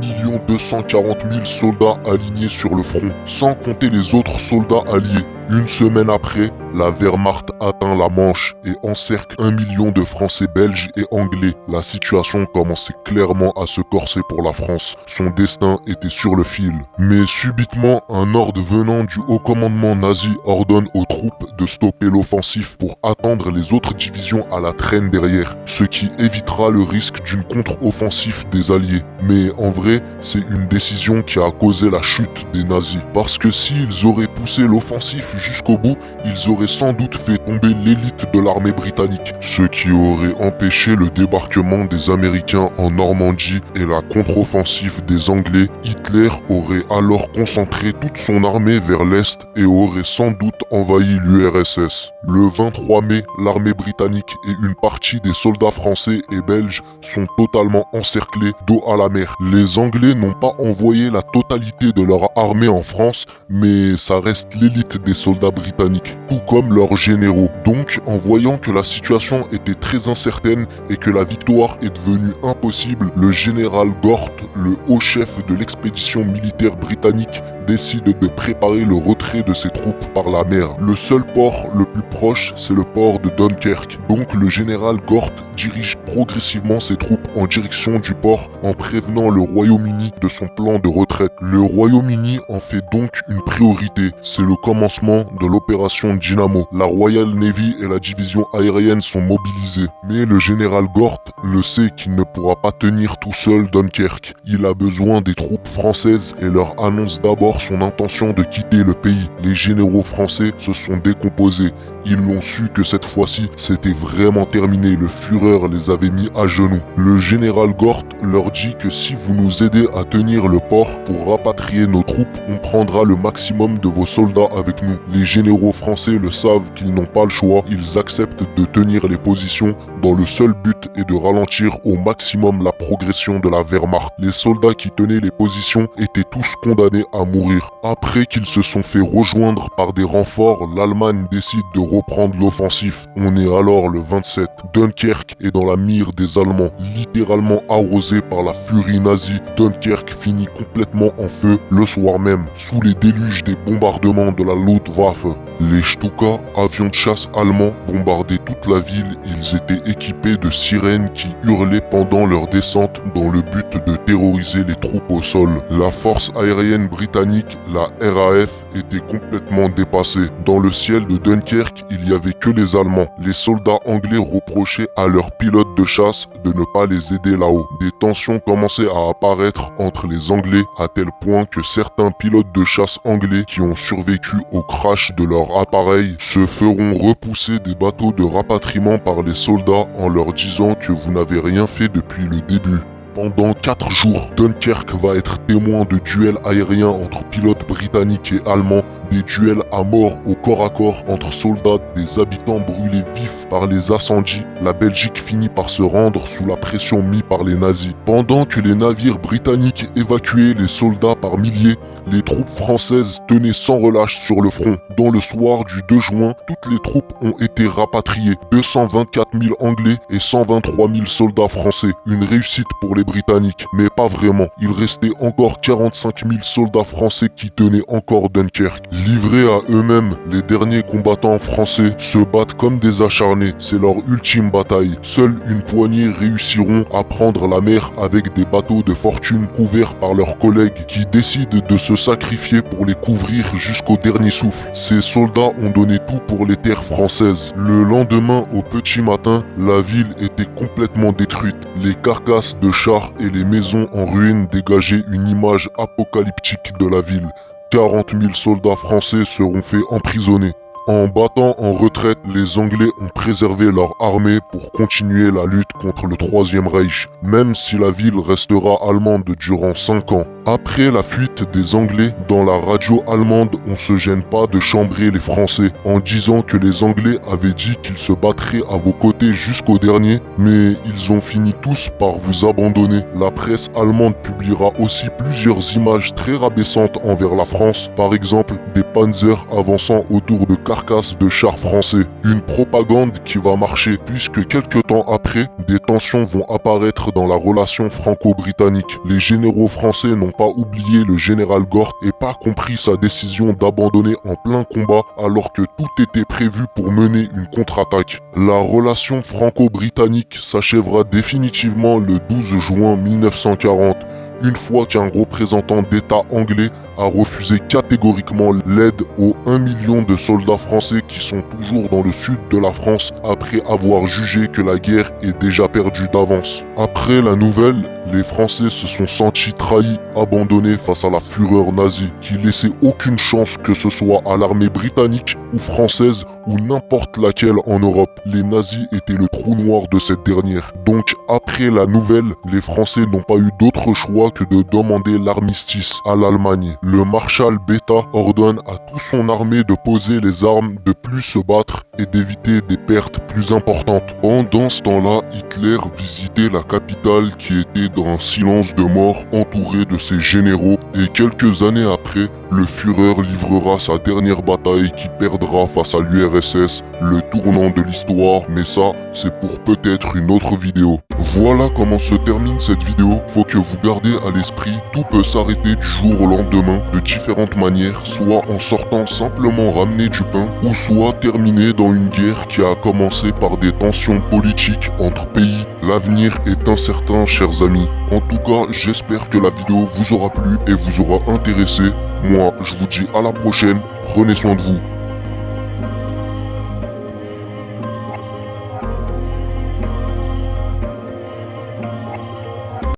240 000 soldats alignés sur le front, sans compter les autres soldats alliés. Une semaine après, la Wehrmacht atteint la Manche et encercle 1 million de Français, Belges et Anglais. La situation commençait clairement à se corser pour la France. Son destin était sur le fil. Mais subitement, un ordre venant du haut commandement nazi ordonne aux troupes de stopper l'offensive pour attendre les autres divisions à la traîne derrière, ce qui évitera le risque d'une contre-offensive des Alliés. Mais en vrai, c'est une décision qui a causé la chute des nazis. Parce que s'ils auraient poussé l'offensive jusqu'au bout, ils auraient sans doute fait tomber l'élite de l'armée britannique, ce qui aurait empêché le débarquement des Américains en Normandie et la contre-offensive des Anglais. Hitler aurait alors concentré toute son armée vers l'Est et aurait sans doute envahi l'URSS. Le 23 mai, l'armée britannique et une partie des soldats français et belges sont totalement encerclés dos à la mer. Les Anglais n'ont pas envoyé la totalité de leur armée en France, mais ça reste l'élite des soldats britanniques, tout comme leurs généraux. Donc, en voyant que la situation était très incertaine et que la victoire est devenue impossible, le général Gort, le haut chef de l'expédition militaire britannique, décide de préparer le retrait de ses troupes par la mer. Le seul port le plus proche, c'est le port de Dunkerque. Donc le général Gort dirige progressivement ses troupes en direction du port en prévenant le Royaume-Uni de son plan de retraite. Le Royaume-Uni en fait donc une priorité. C'est le commencement de l'opération Dynamo. La Royal Navy et la division aérienne sont mobilisées. Mais le général Gort le sait qu'il ne pourra pas tenir tout seul Dunkerque. Il a besoin des troupes françaises et leur annonce d'abord son intention de quitter le pays. Les généraux français se sont décomposés. Ils l'ont su que cette fois-ci, c'était vraiment terminé. Le Führer les avait mis à genoux. Le général Gort leur dit que si vous nous aidez à tenir le port pour rapatrier nos troupes, on prendra le maximum de vos soldats avec nous. Les généraux français le savent qu'ils n'ont pas le choix. Ils acceptent de tenir les positions dont le seul but est de ralentir au maximum la progression de la Wehrmacht. Les soldats qui tenaient les positions étaient tous condamnés à mourir. Après qu'ils se sont fait rejoindre par des renforts, l'Allemagne décide de reprendre l'offensive. On est alors le 27. Dunkerque est dans la mire des Allemands, littéralement arrosé par la furie nazie. Dunkerque finit complètement en feu le soir même, sous les déluges des bombardements de la Luftwaffe. Les Stuka, avions de chasse allemands, bombardaient toute la ville. Ils étaient équipés de sirènes qui hurlaient pendant leur descente dans le but de terroriser les troupes au sol. La force aérienne britannique, la RAF, était complètement dépassée. Dans le ciel de Dunkerque, il n'y avait que les Allemands. Les soldats anglais reprochaient à leurs pilotes de chasse de ne pas les aider là-haut. Des tensions commençaient à apparaître entre les Anglais à tel point que certains pilotes de chasse anglais qui ont survécu au crash de leur appareil se feront repousser des bateaux de rapatriement par les soldats en leur disant que vous n'avez rien fait depuis le début. Pendant 4 jours, Dunkerque va être témoin de duels aériens entre pilotes britanniques et allemands, des duels à mort au corps à corps entre soldats, des habitants brûlés vifs par les incendies, la Belgique finit par se rendre sous la pression mise par les nazis. Pendant que les navires britanniques évacuaient les soldats par milliers, les troupes françaises tenaient sans relâche sur le front. Dans le soir du 2 juin, toutes les troupes ont été rapatriées. 224 000 Anglais et 123 000 soldats français. Une réussite pour les Britanniques, mais pas vraiment. Il restait encore 45 000 soldats français qui tenaient encore Dunkerque. Livrés à eux-mêmes, les derniers combattants français se battent comme des acharnés. C'est leur ultime bataille. Seule une poignée réussiront à prendre la mer avec des bateaux de fortune couverts par leurs collègues qui décident de se sacrifier pour les couvrir jusqu'au dernier souffle. Ces soldats ont donné tout pour les terres françaises. Le lendemain, au petit matin, la ville était complètement détruite. Les carcasses de chars et les maisons en ruine dégageaient une image apocalyptique de la ville. 40 000 soldats français seront faits emprisonner. En battant en retraite, les Anglais ont préservé leur armée pour continuer la lutte contre le Troisième Reich, même si la ville restera allemande durant 5 ans. Après la fuite des Anglais, dans la radio allemande, on se gêne pas de chambrer les Français en disant que les Anglais avaient dit qu'ils se battraient à vos côtés jusqu'au dernier, mais ils ont fini tous par vous abandonner. La presse allemande publiera aussi plusieurs images très rabaissantes envers la France, par exemple des panzers avançant autour de carcasses de chars français. Une propagande qui va marcher puisque quelques temps après, des tensions vont apparaître dans la relation franco-britannique. Les généraux français n'ont pas oublié le général Gort et pas compris sa décision d'abandonner en plein combat alors que tout était prévu pour mener une contre-attaque. La relation franco-britannique s'achèvera définitivement le 12 juin 1940. Une fois qu'un représentant d'État anglais a refusé catégoriquement l'aide aux 1 million de soldats français qui sont toujours dans le sud de la France après avoir jugé que la guerre est déjà perdue d'avance. Après la nouvelle, les Français se sont sentis trahis, abandonnés face à la fureur nazie, qui laissait aucune chance que ce soit à l'armée britannique ou française ou n'importe laquelle en Europe. Les nazis étaient le trou noir de cette dernière. Donc après la nouvelle, les Français n'ont pas eu d'autre choix que de demander l'armistice à l'Allemagne. Le maréchal Beta ordonne à toute son armée de poser les armes, de plus se battre et d'éviter des pertes plus importantes. Pendant ce temps-là, Hitler visitait la capitale qui était dans un silence de mort entouré de ses généraux et quelques années après, le Führer livrera sa dernière bataille qui perdra face à l'URSS, le tournant de l'histoire, mais ça, c'est pour peut-être une autre vidéo. Voilà comment se termine cette vidéo. Faut que vous gardez à l'esprit, tout peut s'arrêter du jour au lendemain de différentes manières, soit en sortant simplement ramener du pain, ou soit terminer dans une guerre qui a commencé par des tensions politiques entre pays. L'avenir est incertain, chers amis. En tout cas, j'espère que la vidéo vous aura plu et vous aura intéressé. Moi, je vous dis à la prochaine, prenez soin de vous.